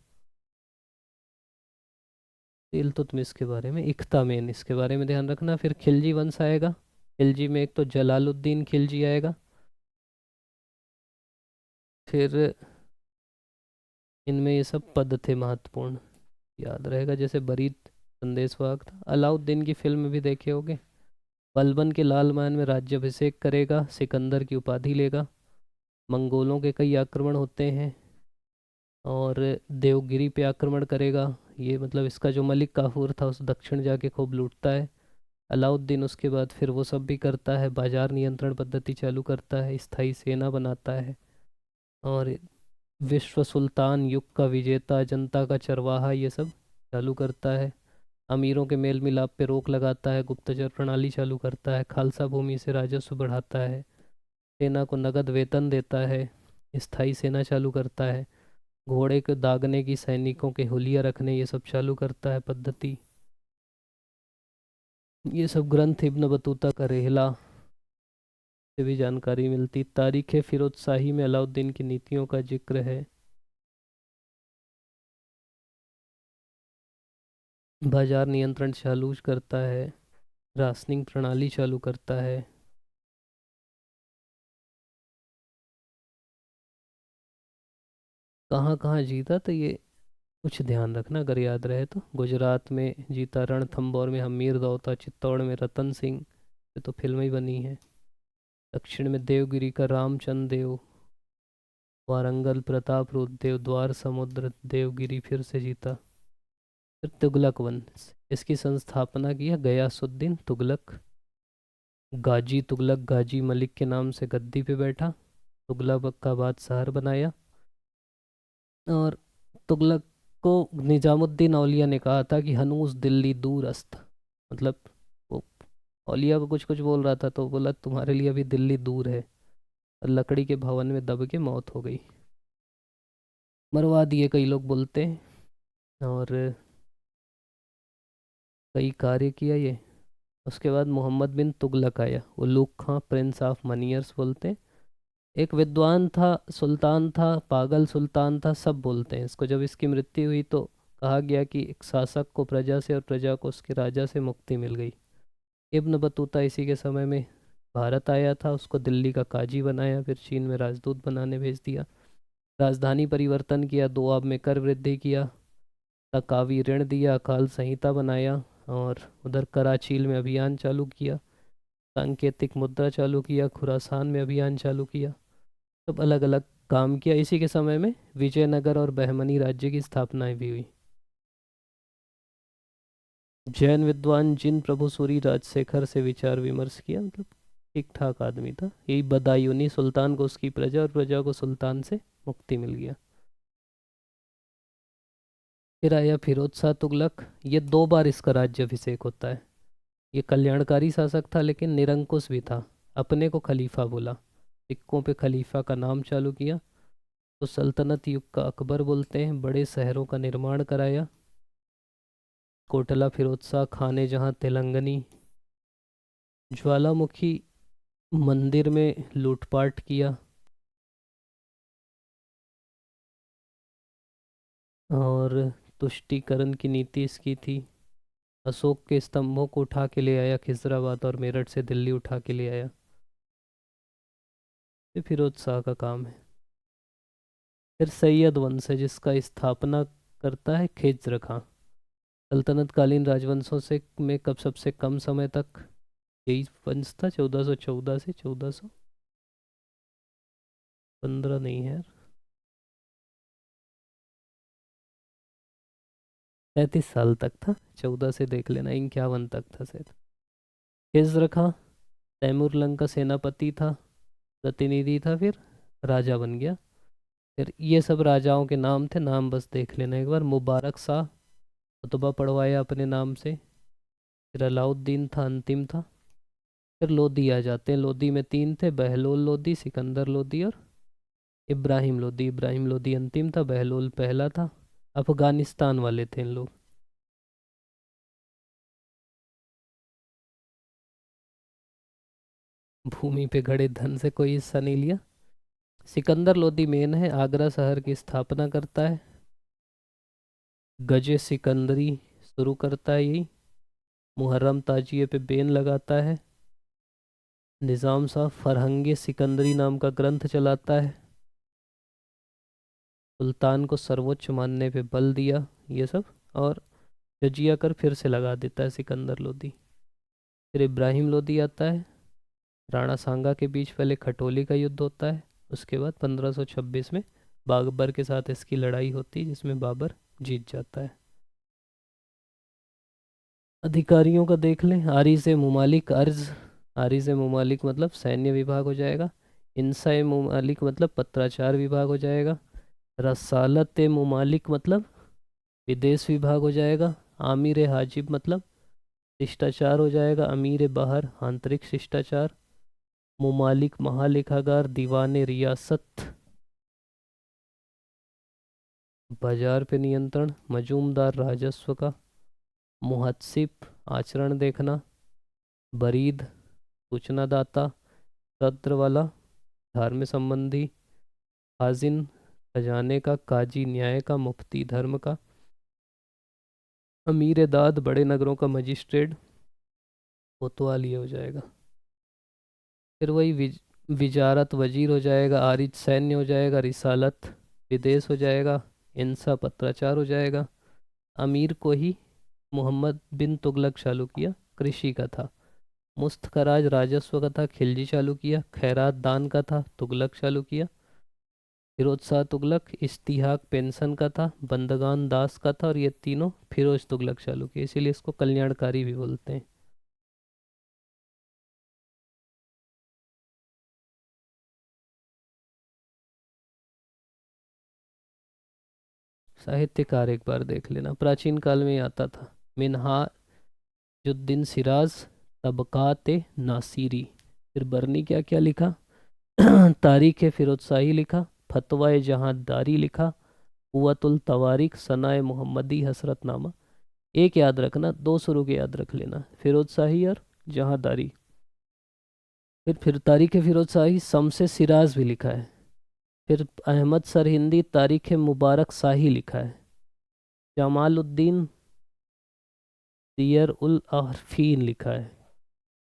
इल्तुतमिश के बारे में, इख्तामेन, इसके बारे में ध्यान रखना। फिर खिलजी वंश आएगा। खिलजी में एक तो जलालुद्दीन खिलजी आएगा। फिर इनमें ये सब पद थे महत्वपूर्ण, याद रहेगा, जैसे बरीद संदेशवाहक था। अलाउद्दीन की फिल्म भी देखे होगे। बलबन के लाल मान में राज्याभिषेक करेगा, सिकंदर की उपाधि लेगा। मंगोलों के कई आक्रमण होते हैं और देवगिरी पे आक्रमण करेगा। ये मतलब इसका जो मलिक काफूर था उस दक्षिण जाके खूब लूटता है। अलाउद्दीन उसके बाद फिर वो सब भी करता है, बाजार नियंत्रण पद्धति चालू करता है, स्थायी सेना बनाता है और विश्व सुल्तान युग का विजेता, जनता का चरवाहा, ये सब चालू करता है। अमीरों के मेल मिलाप पे रोक लगाता है, गुप्तचर प्रणाली चालू करता है, खालसा भूमि से राजस्व बढ़ाता है, सेना को नगद वेतन देता है, स्थायी सेना चालू करता है, घोड़े को दागने की, सैनिकों के हुलिया रखने, ये सब चालू करता है पद्धति। ये सब ग्रंथ इब्न बतूता का रेहला से भी जानकारी मिलती। तारीख फिरोज शाही में अलाउद्दीन की नीतियों का जिक्र है। बाजार नियंत्रण चालू करता है, राशनिंग प्रणाली चालू करता है। कहाँ कहाँ जीता, तो ये कुछ ध्यान रखना अगर याद रहे तो। गुजरात में जीता, रणथंभौर में हमीर दौता, चित्तौड़ में रतन सिंह, ये तो फिल्म ही बनी है। दक्षिण में देवगिरी का रामचंद्र देव, वारंगल प्रताप रुद्रदेव, द्वार समुद्र देवगिरी फिर से जीता। फिर तुगलक वंश, इसकी संस्थापना की है गयासुद्दीन तुगलक। गाजी तुगलक, गाजी मलिक के नाम से गद्दी पे बैठा, तुगलक का बादशाह बनाया। और तुगलक को निजामुद्दीन औलिया ने कहा था कि हनूस दिल्ली दूर अस्त, मतलब वो औलिया को कुछ कुछ बोल रहा था, तो बोला तुम्हारे लिए अभी दिल्ली दूर है। और लकड़ी के भवन में दब के मौत हो गई, मरवा दिए कई लोग बोलते हैं। और कई कार्य किया ये। उसके बाद मोहम्मद बिन तुगलक आया, उलूग खां प्रिंस ऑफ मनियर्स बोलते हैं। एक विद्वान था, सुल्तान था, पागल सुल्तान था, सब बोलते हैं इसको। जब इसकी मृत्यु हुई तो कहा गया कि एक शासक को प्रजा से और प्रजा को उसके राजा से मुक्ति मिल गई। इब्न बतूता इसी के समय में भारत आया था, उसको दिल्ली का काजी बनाया, फिर चीन में राजदूत बनाने भेज दिया। राजधानी परिवर्तन किया, दोआब में कर वृद्धि किया, तकावी ऋण दिया, अकाल संहिता बनाया और उधर कराचील में अभियान चालू किया, सांकेतिक मुद्रा चालू किया, खुरासान में अभियान चालू किया। सब अलग अलग काम किया। इसी के समय में विजयनगर और बहमनी राज्य की स्थापना भी हुई। जैन विद्वान जिन प्रभु सूरी राजशेखर से विचार विमर्श किया, मतलब ठीक ठाक आदमी था। यही बदायूनी, सुल्तान को उसकी प्रजा और प्रजा को सुल्तान से मुक्ति मिल गया। फिर आया फिरोज शाह तुगलक। ये 2 बार इसका राज्याभिषेक होता है। ये कल्याणकारी शासक था लेकिन निरंकुश भी था, अपने को खलीफा बोला। सिक्कों पे खलीफा का नाम चालू किया, तो सल्तनत युग का अकबर बोलते हैं। बड़े शहरों का निर्माण कराया, कोटला फिरोज शाह खां ने जहाँ तेलंगनी ज्वालामुखी मंदिर में लूटपाट किया, और तुष्टीकरण की नीति इसकी थी। अशोक के स्तंभों को उठा के ले आया खिजराबाद, और मेरठ से दिल्ली उठा के ले आया। ये फिरोज शाह का काम है। फिर सैयद वंश है, जिसका स्थापना करता है खिज्र खां। सल्तनत कालीन राजवंशों से में कब सबसे कम समय तक यही वंश था, 1414 से 1415 नहीं है यार, 35 साल तक था। 14 से देख लेना, 51 तक था शायद। खिज्र खां तैमूरलंग का सेनापति था, प्रतिनिधि था, फिर राजा बन गया। फिर ये सब राजाओं के नाम थे, नाम बस देख लेना एक बार। मुबारक शाह, खुतबा पढ़वाया अपने नाम से। फिर अलाउद्दीन था, अंतिम था। फिर लोदी आ जाते हैं। लोदी में तीन थे, बहलोल लोदी, सिकंदर लोदी और इब्राहिम लोदी। इब्राहिम लोदी अंतिम था, बहलोल पहला था। अफगानिस्तान वाले थे इन लोग। भूमि पे गड़े धन से कोई हिस्सा नहीं लिया। सिकंदर लोदी मेन है, आगरा शहर की स्थापना करता है। गजे सिकंदरी शुरू करता है यही। मुहर्रम ताजिए पे बेन लगाता है। निज़ाम शाह फरहंग सिकंदरी नाम का ग्रंथ चलाता है। सुल्तान को सर्वोच्च मानने पे बल दिया, ये सब। और जजिया कर फिर से लगा देता है सिकंदर लोदी। फिर इब्राहिम लोदी आता है। राणा सांगा के बीच पहले खटोली का युद्ध होता है। उसके बाद 1526 में बाबर के साथ इसकी लड़ाई होती है, जिसमें बाबर जीत जाता है। अधिकारियों का देख लें। आरी से मुमालिक अर्ज, आरी से मुमालिक मतलब सैन्य विभाग हो जाएगा। इंसा मुमालिक मतलब पत्राचार विभाग हो जाएगा। रसालत मुमालिक मतलब विदेश विभाग हो जाएगा। आमिर हाजिब मतलब शिष्टाचार हो जाएगा। अमीर बाहर आंतरिक शिष्टाचार। मुमालिक महालेखागार। दीवान रियासत बाजार पे नियंत्रण। मजूमदार राजस्व का। मुहत्सिब आचरण देखना। बरीद सूचनादाता। सत्र वाला धार्मिक संबंधी। खाजिन खजाने का। काजी न्याय का। मुफ्ती धर्म का। अमीर दाद बड़े नगरों का मजिस्ट्रेट। कोतवाली हो जाएगा। फिर वही विजारत वजीर हो जाएगा। आरिज सैन्य हो जाएगा। रिसालत विदेश हो जाएगा। इंसा पत्राचार हो जाएगा। अमीर को ही मोहम्मद बिन तुगलक चालू किया, कृषि का था। मुस्तखराज राजस्व का था, खिलजी चालू किया। खैरात दान का था, तुगलक चालू किया। फिरोज शाह तुगलक इस्तिहाक पेंशन का था, बंदगान दास का था। और ये तीनों फिरोज तुगलक चालू किए, इसीलिए इसको कल्याणकारी भी बोलते हैं। साहित्यकार एक बार देख लेना, प्राचीन काल में ही आता था। मिनहाजुद्दीन सिराज, तबकात नासिरी। फिर बरनी क्या क्या लिखा। तारीख फिरोज शाही लिखा। फतवा जहांदारी लिखा। कुव्वतुल तवारीख, सनाए मोहम्मदी, हसरतनामा। एक याद रखना, दो शुरू के याद रख लेना, फिरोज शाही और जहांदारी। फिर तारीख फिरोज शाही शम्स सिराज भी लिखा है। फिर अहमद सरहिंदी तारीख मुबारक शाही लिखा है। जमालुद्दीन सियर उल अरफीन लिखा है।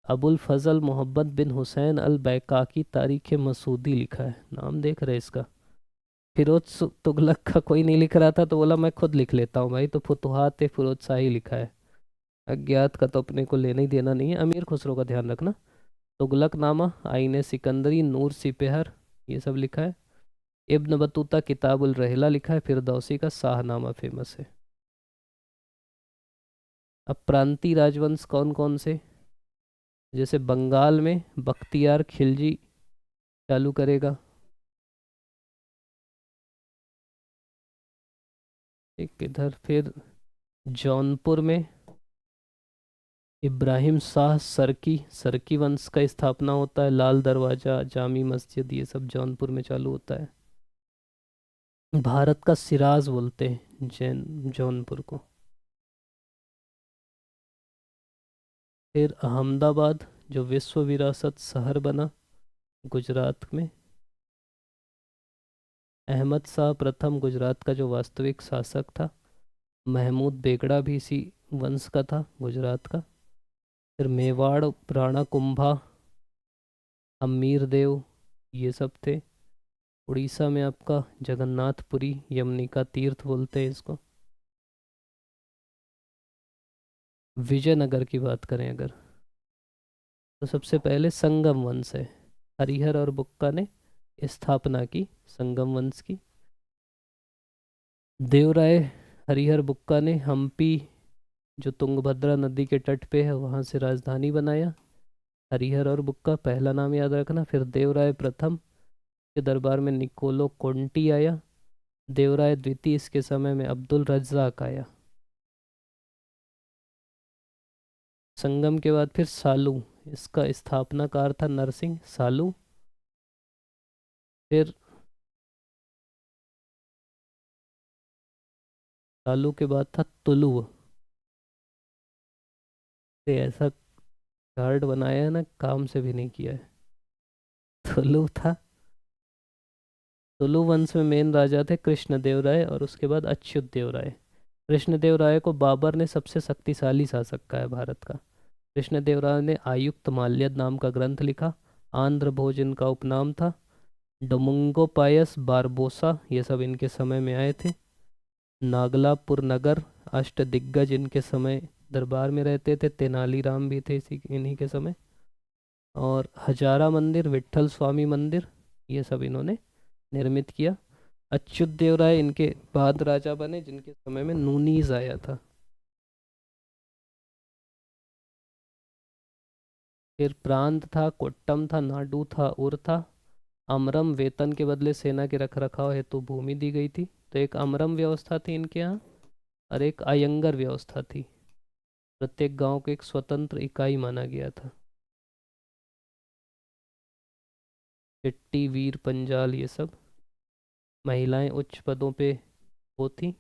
अबुल फजल मोहम्मद बिन हुसैन अल बैकाकी तारीख मसूदी लिखा है। नाम देख रहे इसका। फिरोज तुगलक का कोई नहीं लिख रहा था, तो बोला मैं खुद लिख लेता हूँ भाई, तो फुतुहात फिरोज शाही लिखा है। अज्ञात का तो अपने को लेना ही देना नहीं है। अमीर खुसरो का ध्यान रखना। तुगलकनामा, आईने सिकंदरी, नूर सिपहर, ये सब लिखा है। इब्न बतूता किताबुल रहला लिखा है। फिरदौसी का शाहनामा फेमस है। अब प्रांतीय राजवंश कौन कौन से, जैसे बंगाल में बख्तियार खिलजी चालू करेगा। एक इधर फिर जौनपुर में इब्राहिम शाह सरकी, सरकी वंश का स्थापना होता है। लाल दरवाज़ा, जामी मस्जिद, ये सब जौनपुर में चालू होता है। भारत का सिराज बोलते हैं जैन जौनपुर को। फिर अहमदाबाद जो विश्व विरासत शहर बना गुजरात में। अहमद शाह प्रथम गुजरात का जो वास्तविक शासक था। महमूद बेगड़ा भी इसी वंश का था, गुजरात का। फिर मेवाड़ राणा कुंभा, अमीर देव, ये सब थे। उड़ीसा में आपका जगन्नाथपुरी, यमनिका तीर्थ बोलते हैं इसको। विजयनगर की बात करें अगर, तो सबसे पहले संगम वंश है। हरिहर और बुक्का ने स्थापना की संगम वंश की। देवराय हरिहर बुक्का ने हम्पी, जो तुंगभद्रा नदी के तट पे है, वहाँ से राजधानी बनाया। हरिहर और बुक्का पहला नाम याद रखना। फिर देवराय प्रथम के दरबार में निकोलो कोंटी आया। देवराय द्वितीय, इसके समय में अब्दुल रज्जाक आया। संगम के बाद फिर सालू, इसका स्थापनाकार था नरसिंह सालू। फिर सालू के बाद था तुलु। से ऐसा कार्ड बनाया है ना, काम से भी नहीं किया है। तुलु था। तुलु वंश में मेन राजा थे कृष्णदेव राय और उसके बाद अच्युत देव राय। कृष्णदेव राय को बाबर ने सबसे शक्तिशाली शासक कहा है भारत का। कृष्णदेव राय ने आयुक्त माल्यद नाम का ग्रंथ लिखा। आंध्र भोज इनका उपनाम था। डोमिंगो पायस, बारबोसा, ये सब इनके समय में आए थे। नागलापुर नगर, अष्टदिग्गज इनके समय दरबार में रहते थे। तेनालीराम भी थे इसी इन्हीं के समय। और हजारा मंदिर, विट्ठल स्वामी मंदिर, ये सब इन्होंने निर्मित किया। अच्युत देव राय इनके बाद राजा बने, जिनके समय में नूनीज आया था। फिर प्रांत था, कोट्टम था, नाडू था, उर था। अमरम, वेतन के बदले सेना के रखरखाव हेतु भूमि दी गई थी। तो एक अमरम व्यवस्था थी इनके यहाँ और एक अयंगर व्यवस्था थी। प्रत्येक गांव को एक स्वतंत्र इकाई माना गया था। चिट्टी, वीर, पंजाल, ये सब महिलाएं उच्च पदों पे वो थी।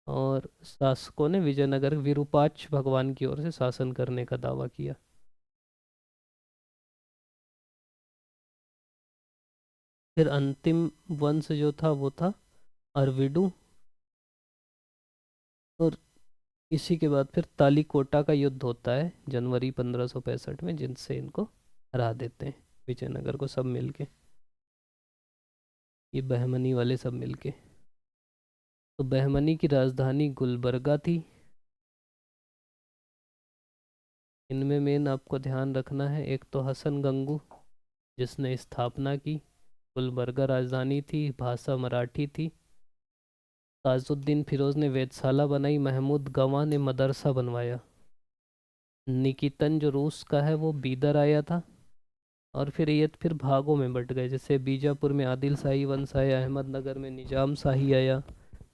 और शासकों ने विजयनगर विरूपाक्ष भगवान की ओर से शासन करने का दावा किया। फिर अंतिम वंश जो था वो था अरविडू। और इसी के बाद फिर तालीकोटा का युद्ध होता है जनवरी 1565 में, जिनसे इनको हरा देते हैं विजयनगर को सब मिलके, ये बहमनी वाले सब मिलके। तो बहमनी की राजधानी गुलबर्गा थी। इनमें मेन आपको ध्यान रखना है, एक तो हसन गंगू जिसने स्थापना की। गुलबर्गा राजधानी थी, भाषा मराठी थी। ताजुद्दीन फिरोज ने वेधशाला बनाई। महमूद गवाह ने मदरसा बनवाया। निकितन जो रूस का है वो बीदर आया था। और फिर ये फिर भागों में बट गए, जैसे बीजापुर में आदिल शाही वंश आया, अहमदनगर में निजाम शाही आया,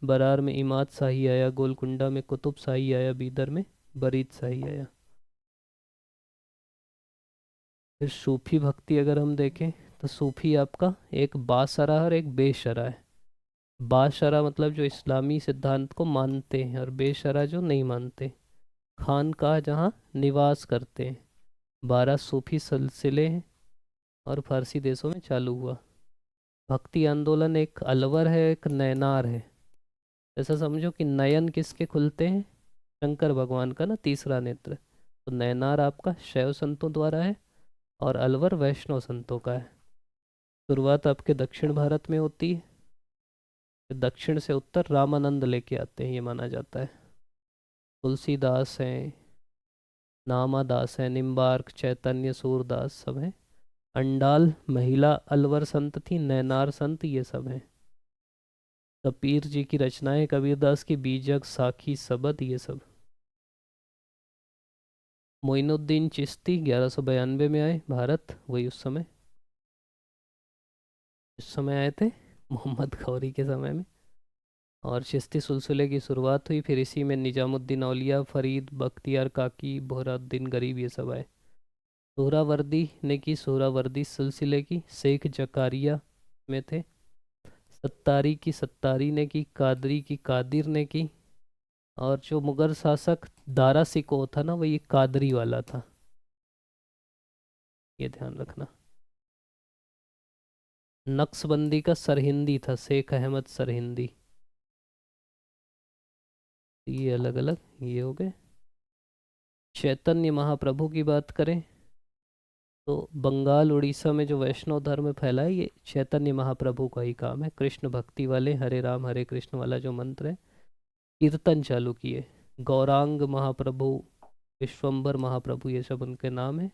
बरार में इमाद शाही आया, गोलकुंडा में कुतुब शाही आया, बीदर में बरीद शाही आया। फिर सूफी भक्ति अगर हम देखें तो सूफी आपका एक बासरा और एक बेशरा है। बाशरा मतलब जो इस्लामी सिद्धांत को मानते हैं और बेशरा जो नहीं मानते। खानकाह जहाँ निवास करते हैं। 12 सूफी सिलसिले हैं और फारसी देशों में चालू हुआ। भक्ति आंदोलन एक अलवर है, एक नैनार है। ऐसा समझो कि नयन किसके खुलते हैं, शंकर भगवान का ना, तीसरा नेत्र। तो नैनार आपका शैव संतों द्वारा है और अलवर वैष्णव संतों का है। शुरुआत आपके दक्षिण भारत में होती है। फिर दक्षिण से उत्तर रामानंद लेके आते हैं, ये माना जाता है। तुलसीदास हैं, नामादास हैं, निम्बार्क, चैतन्य, सूरदास सब हैं। अंडाल महिला अलवर संत थी, नैनार संत ये सब हैं। कबीर जी की रचनाएं, कबीरदास की बीजक, साखी, सबद, ये सब। मोइनुद्दीन चिश्ती 1192 में आए भारत, वही उस समय, इस समय आए थे मोहम्मद गौरी के समय में। और चिश्ती सिलसिले की शुरुआत हुई, फिर इसी में निजामुद्दीन औलिया, फरीद, बख्तियार काकी, बोहराउद्दीन गरीब ये सब आए। सोहरावर्दी ने की सोहरावर्दी सिलसिले की, शेख जकारिया में थे। सत्तारी की सत्तारी ने की, कादरी की कादिर ने की। और जो मुगल शासक दारा सिकोह था ना, वो ये कादरी वाला था, ये ध्यान रखना। नक्शबंदी का सरहिंदी था शेख अहमद सरहिंदी। ये अलग अलग ये हो गए। चैतन्य महाप्रभु की बात करें तो बंगाल उड़ीसा में जो वैष्णव धर्म फैला है, ये चैतन्य महाप्रभु का ही काम है। कृष्ण भक्ति वाले हरे राम हरे कृष्ण वाला जो मंत्र है, कीर्तन चालू किए। गौरांग महाप्रभु, विश्वंभर महाप्रभु, ये सब उनके नाम है।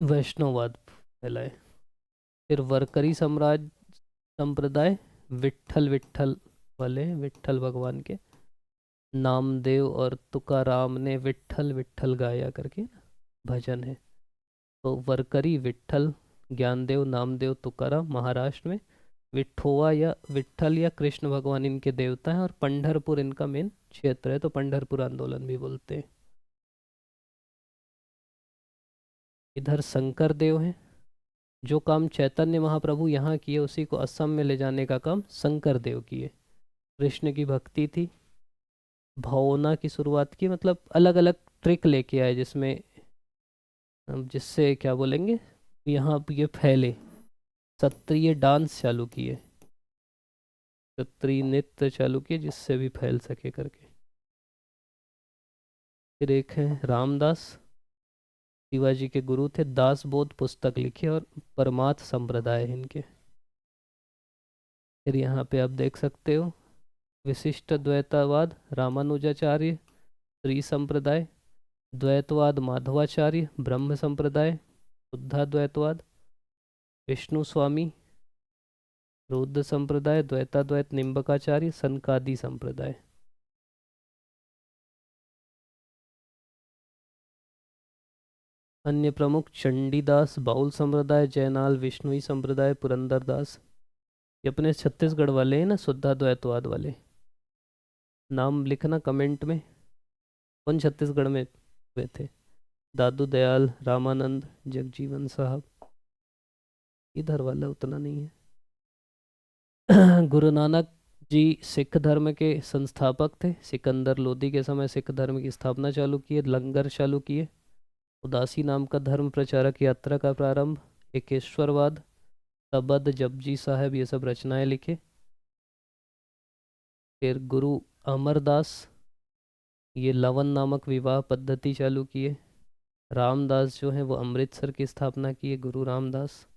वैष्णववाद फैलाए। फिर वरकरी साम्राज्य संप्रदाय, विट्ठल विट्ठल वाले, विट्ठल भगवान के। नामदेव और तुकाराम ने विट्ठल विट्ठल गाया करके भजन है। तो वरकरी विट्ठल, ज्ञानदेव नामदेव तुकाराम महाराष्ट्र में। विठोवा या विट्ठल या कृष्ण भगवान इनके देवता हैं, और पंढरपुर इनका मेन क्षेत्र है, तो पंढरपुर आंदोलन भी बोलते हैं। इधर शंकर देव हैं। जो काम चैतन्य महाप्रभु यहाँ किए, उसी को असम में ले जाने का काम शंकर देव किए। कृष्ण की भक्ति थी, भावना की शुरुआत की, मतलब अलग अलग ट्रिक लेके आए जिसमें जिससे क्या बोलेंगे, यहाँ पे ये फैले। सत्रिय डांस चालू किए, सत्रिय नृत्य चालू किए, जिससे भी फैल सके करके। फिर एक है रामदास, शिवाजी के गुरु थे। दास बोध पुस्तक लिखी, और परमार्थ संप्रदाय है इनके। फिर यहाँ पे आप देख सकते हो विशिष्ट द्वैतवाद रामानुजाचार्य, श्री संप्रदाय। द्वैतवाद माधवाचार्य, ब्रह्म संप्रदाय। शुद्धाद्वैतवाद विष्णु स्वामी, रुद्र संप्रदाय। द्वैताद्वैत निम्बकाचार्य, सनकादि संप्रदाय। अन्य प्रमुख चंडीदास बाउल संप्रदाय, जयनाल विष्णुई संप्रदाय, पुरंदरदास। ये अपने छत्तीसगढ़ वाले हैं ना, शुद्धाद्वैतवाद वाले। नाम लिखना कमेंट में, कौन छत्तीसगढ़ में हुए थे। दादू दयाल, रामानंद, जगजीवन साहब। इधर वाला उतना नहीं है। गुरु नानक जी सिख धर्म के संस्थापक थे। सिकंदर लोदी के समय सिख धर्म की स्थापना चालू किए, लंगर चालू किए। उदासी नाम का धर्म प्रचारक यात्रा का प्रारंभ। एकेश्वरवाद, तबद जपजी साहब, ये सब रचनाएं लिखे। फिर गुरु अमरदास, ये लवन नामक विवाह पद्धति चालू किए। रामदास जो हैं वो अमृतसर की स्थापना किए, गुरु रामदास।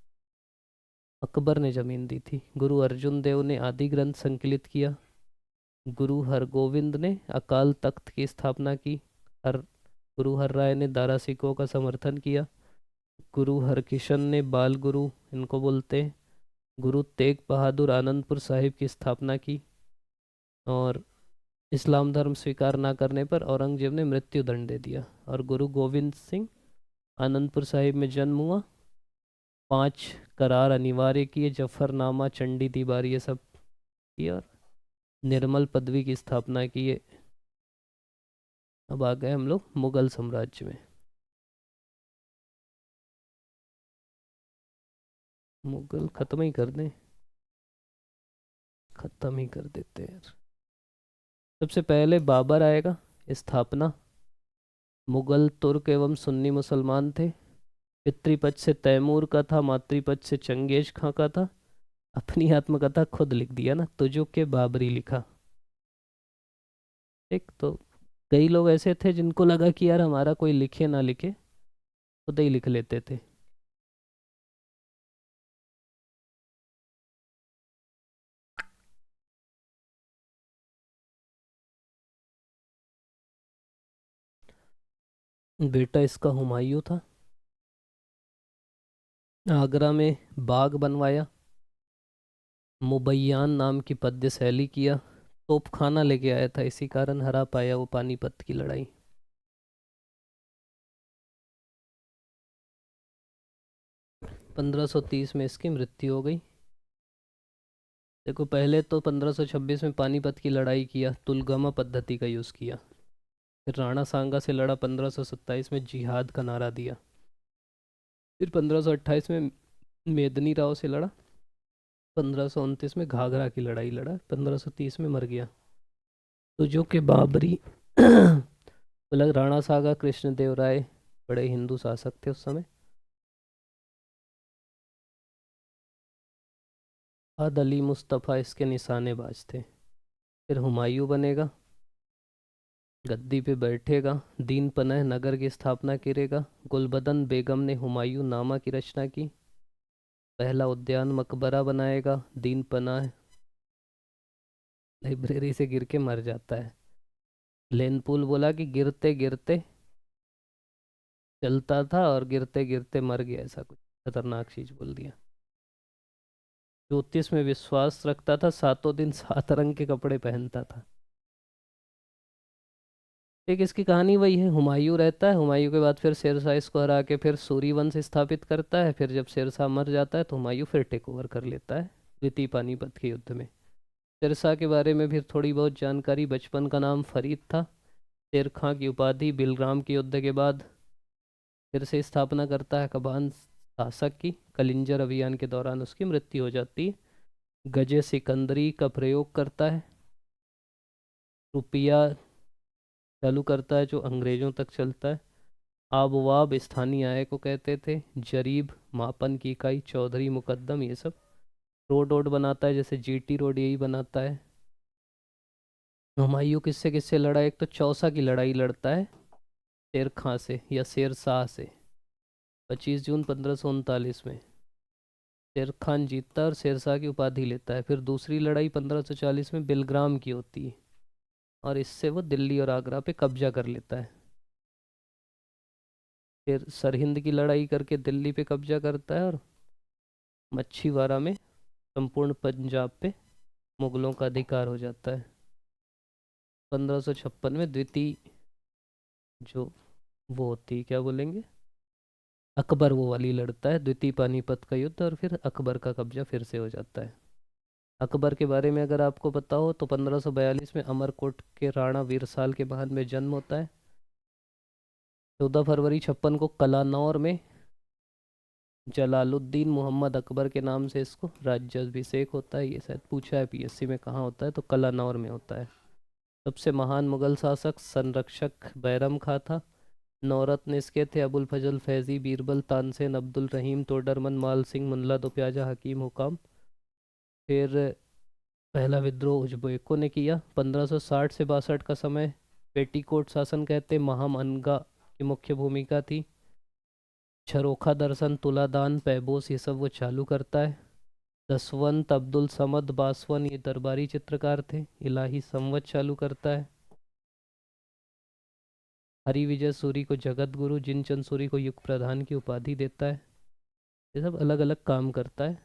अकबर ने जमीन दी थी। गुरु अर्जुन देव ने आदि ग्रंथ संकलित किया। गुरु हरगोविंद ने अकाल तख्त की स्थापना की। हर गुरु हर राय ने दारा सिकों का समर्थन किया। गुरु हरकिशन ने बाल गुरु इनको बोलते हैं। गुरु तेग बहादुर आनंदपुर साहिब की स्थापना की। और इस्लाम धर्म स्वीकार ना करने पर औरंगजेब ने मृत्यु दंड दे दिया। और गुरु गोविंद सिंह, आनंदपुर साहिब में जन्म हुआ। 5 करार अनिवार्य किए, जफरनामा, चंडी दीवार, ये सब किए। और निर्मल पदवी की स्थापना की है। अब आ गए हम लोग मुगल साम्राज्य में। मुगल खत्म ही कर दें, खत्म ही कर देते हैं यार। सबसे पहले बाबर आएगा। स्थापना, मुगल तुर्क एवं सुन्नी मुसलमान थे। पितृपक्ष से तैमूर का था, मातृपक्ष से चंगेज खां का था। अपनी आत्मकथा खुद लिख दिया ना, तुझो के बाबरी लिखा। एक तो कई लोग ऐसे थे जिनको लगा कि यार हमारा कोई लिखे ना लिखे, खुद ही लिख लेते थे। बेटा इसका हुमायूं था। आगरा में बाग बनवाया। मुबैयान नाम की पद्य शैली किया। तोपखाना लेके आया था, इसी कारण हरा पाया वो पानीपत की लड़ाई। 1530 में इसकी मृत्यु हो गई। देखो, पहले तो 1526 में पानीपत की लड़ाई किया, तुलगमा पद्धति का यूज़ किया। फिर राणा सांगा से लड़ा, 1527 में जिहाद का नारा दिया। फिर 1528 में मेदनी राव से लड़ा, 1529 में घाघरा की लड़ाई लड़ा, 1530 में मर गया। तो जो कि बाबरी मतलब राणा सागा कृष्णदेव राय बड़े हिंदू शासक थे उस समय। बाद अली मुस्तफ़ा इसके निशानेबाज थे। फिर हुमायूं बनेगा, गद्दी पे बैठेगा, दीन पनाह नगर की स्थापना करेगा। गुलबदन बेगम ने हुमायूं नामा की रचना की। पहला उद्यान मकबरा बनाएगा। दीन पनाह लाइब्रेरी से गिर के मर जाता है। लेनपुल बोला कि गिरते गिरते चलता था और गिरते गिरते मर गया, ऐसा कुछ खतरनाक चीज बोल दिया। ज्योतिष में विश्वास रखता था, सातों दिन सात रंग के कपड़े पहनता था। एक इसकी कहानी वही है, हुमायूं रहता है, हुमायूं के बाद फिर शेरशाह इसको हरा के फिर सूरी वंश स्थापित करता है। फिर जब शेरशाह मर जाता है तो हुमायूं फिर टेक ओवर कर लेता है द्वितीय पानीपत के युद्ध में। शेरशाह के बारे में भी थोड़ी बहुत जानकारी। बचपन का नाम फरीद था। शेर खां की उपाधि बिलग्राम के युद्ध के बाद फिर से स्थापना करता है कबान शासक की। कलिंजर अभियान के दौरान उसकी मृत्यु हो जाती है। गजे सिकंदरी का प्रयोग करता है। रुपया चालू करता है जो अंग्रेजों तक चलता है। आबवाब स्थानीय आय को कहते थे। जरीब मापन की इकाई। चौधरी मुकद्दम, ये सब रोड वोड बनाता है, जैसे जीटी रोड यही बनाता है। हुमायूं किससे किससे लड़ा? एक तो चौसा की लड़ाई लड़ता है शेर खां से या शेर शाह से, 25 जून 1539 में। शेर खान जीतता है और शेरशाह की उपाधि लेता है। फिर दूसरी लड़ाई 1540 में बिलग्राम की होती है और इससे वो दिल्ली और आगरा पे कब्जा कर लेता है। फिर सरहिंद की लड़ाई करके दिल्ली पे कब्जा करता है और मच्छीवाड़ा में संपूर्ण पंजाब पे मुगलों का अधिकार हो जाता है। 1556 में द्वितीय जो वो होती है, क्या बोलेंगे, अकबर वो वाली लड़ता है, द्वितीय पानीपत का युद्ध, और फिर अकबर का कब्जा फिर से हो जाता है। अकबर के बारे में अगर आपको पता हो तो 1542 में अमरकोट के राणा वीरसाल के महल में जन्म होता है। 14 फरवरी 56 को कलानौर में जलालुद्दीन मोहम्मद अकबर के नाम से इसको राज्याभिषेक होता है। ये शायद पूछा है पीएससी में कहाँ होता है, तो कलानौर में होता है। सबसे महान मुगल शासक संरक्षक बैरम खां था। नौरत्न इसके थे अबुल फजल फैजी, बीरबल, तानसेन, अब्दुल रहीम, तोडरमल, माल सिंह, मुल्ला दो प्याजा, हकीम हुकाम। फिर पहला विद्रोह उजबेकों ने किया। 1560 से 62 का समय पेटीकोट शासन कहते। महामनगा की मुख्य भूमिका थी। झरोखा दर्शन, तुलादान, पैबोस, ये सब वो चालू करता है। दसवंत अब्दुल समद बासवन ये दरबारी चित्रकार थे। इलाही संवत चालू करता है। हरि विजय सूरी को जगत गुरु, जिनचंद सूरी को युग प्रधान की उपाधि देता है। ये सब अलग अलग काम करता है।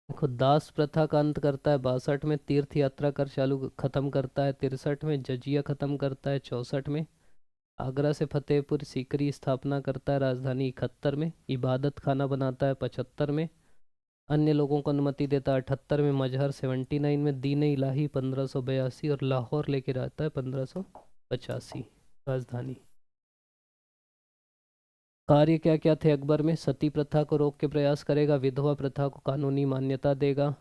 देखो, दास प्रथा का अंत करता है 62 में। तीर्थ यात्रा कर चालू खत्म करता है 63 में। जजिया खत्म करता है 64 में। आगरा से फतेहपुर सीकरी स्थापना करता है राजधानी 71 में। इबादत खाना बनाता है 75 में। अन्य लोगों को अनुमति देता है 78 में। मजहर 79 में। दीन इलाही 1582 और लाहौर लेके रहता है 1585 राजधानी। कार्य क्या क्या थे अकबर में? सती प्रथा को रोक के प्रयास करेगा। विधवा प्रथा को कानूनी मान्यता देगा।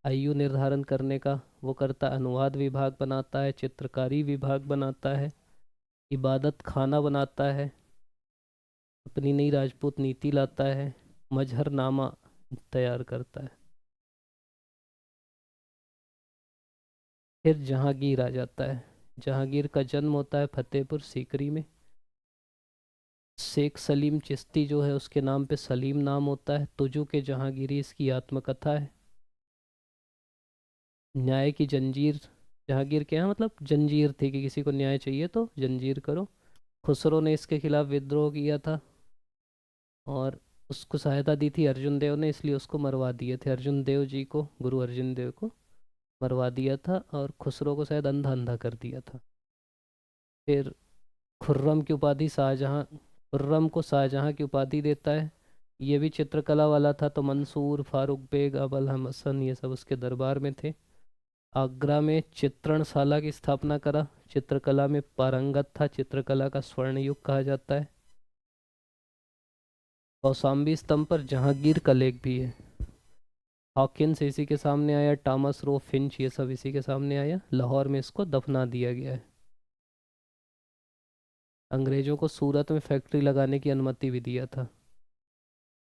आयु निर्धारण करने का वो करता है। अनुवाद विभाग बनाता है। चित्रकारी विभाग बनाता है। इबादत खाना बनाता है। अपनी नई राजपूत नीति लाता है। मजहरनामा तैयार करता है। फिर जहांगीर आ जाता है। जहांगीर का जन्म होता है फतेहपुर सीकरी में। शेख सलीम चिश्ती जो है उसके नाम पे सलीम नाम होता है। तुजू के जहांगीरी इसकी आत्मकथा है। न्याय की जंजीर, जहांगीर के यहाँ मतलब जंजीर थी कि किसी को न्याय चाहिए तो जंजीर करो। खुसरो ने इसके खिलाफ विद्रोह किया था और उसको सहायता दी थी अर्जुन देव ने, इसलिए उसको मरवा दिए थे। अर्जुन देव जी को, गुरु अर्जुन देव को मरवा दिया था और खुसरो को शायद अंधा अंधा कर दिया था। फिर खुर्रम की उपाधि शाहजहाँ, खुर्रम को शाहजहाँ की उपाधि देता है। ये भी चित्रकला वाला था, तो मंसूर, फारूक बेग, अबल हम हसन ये सब उसके दरबार में थे। आगरा में चित्रणशाला की स्थापना करा, चित्रकला में पारंगत था, चित्रकला का स्वर्ण युग कहा जाता है। कौशाम्बी स्तंभ पर जहांगीर का लेख भी है। हॉकिंस इसी के सामने आया, टॉमस रो, फिंच ये सब इसी के सामने आया। लाहौर में इसको दफना दिया गया है। अंग्रेजों को सूरत में फैक्ट्री लगाने की अनुमति भी दिया था।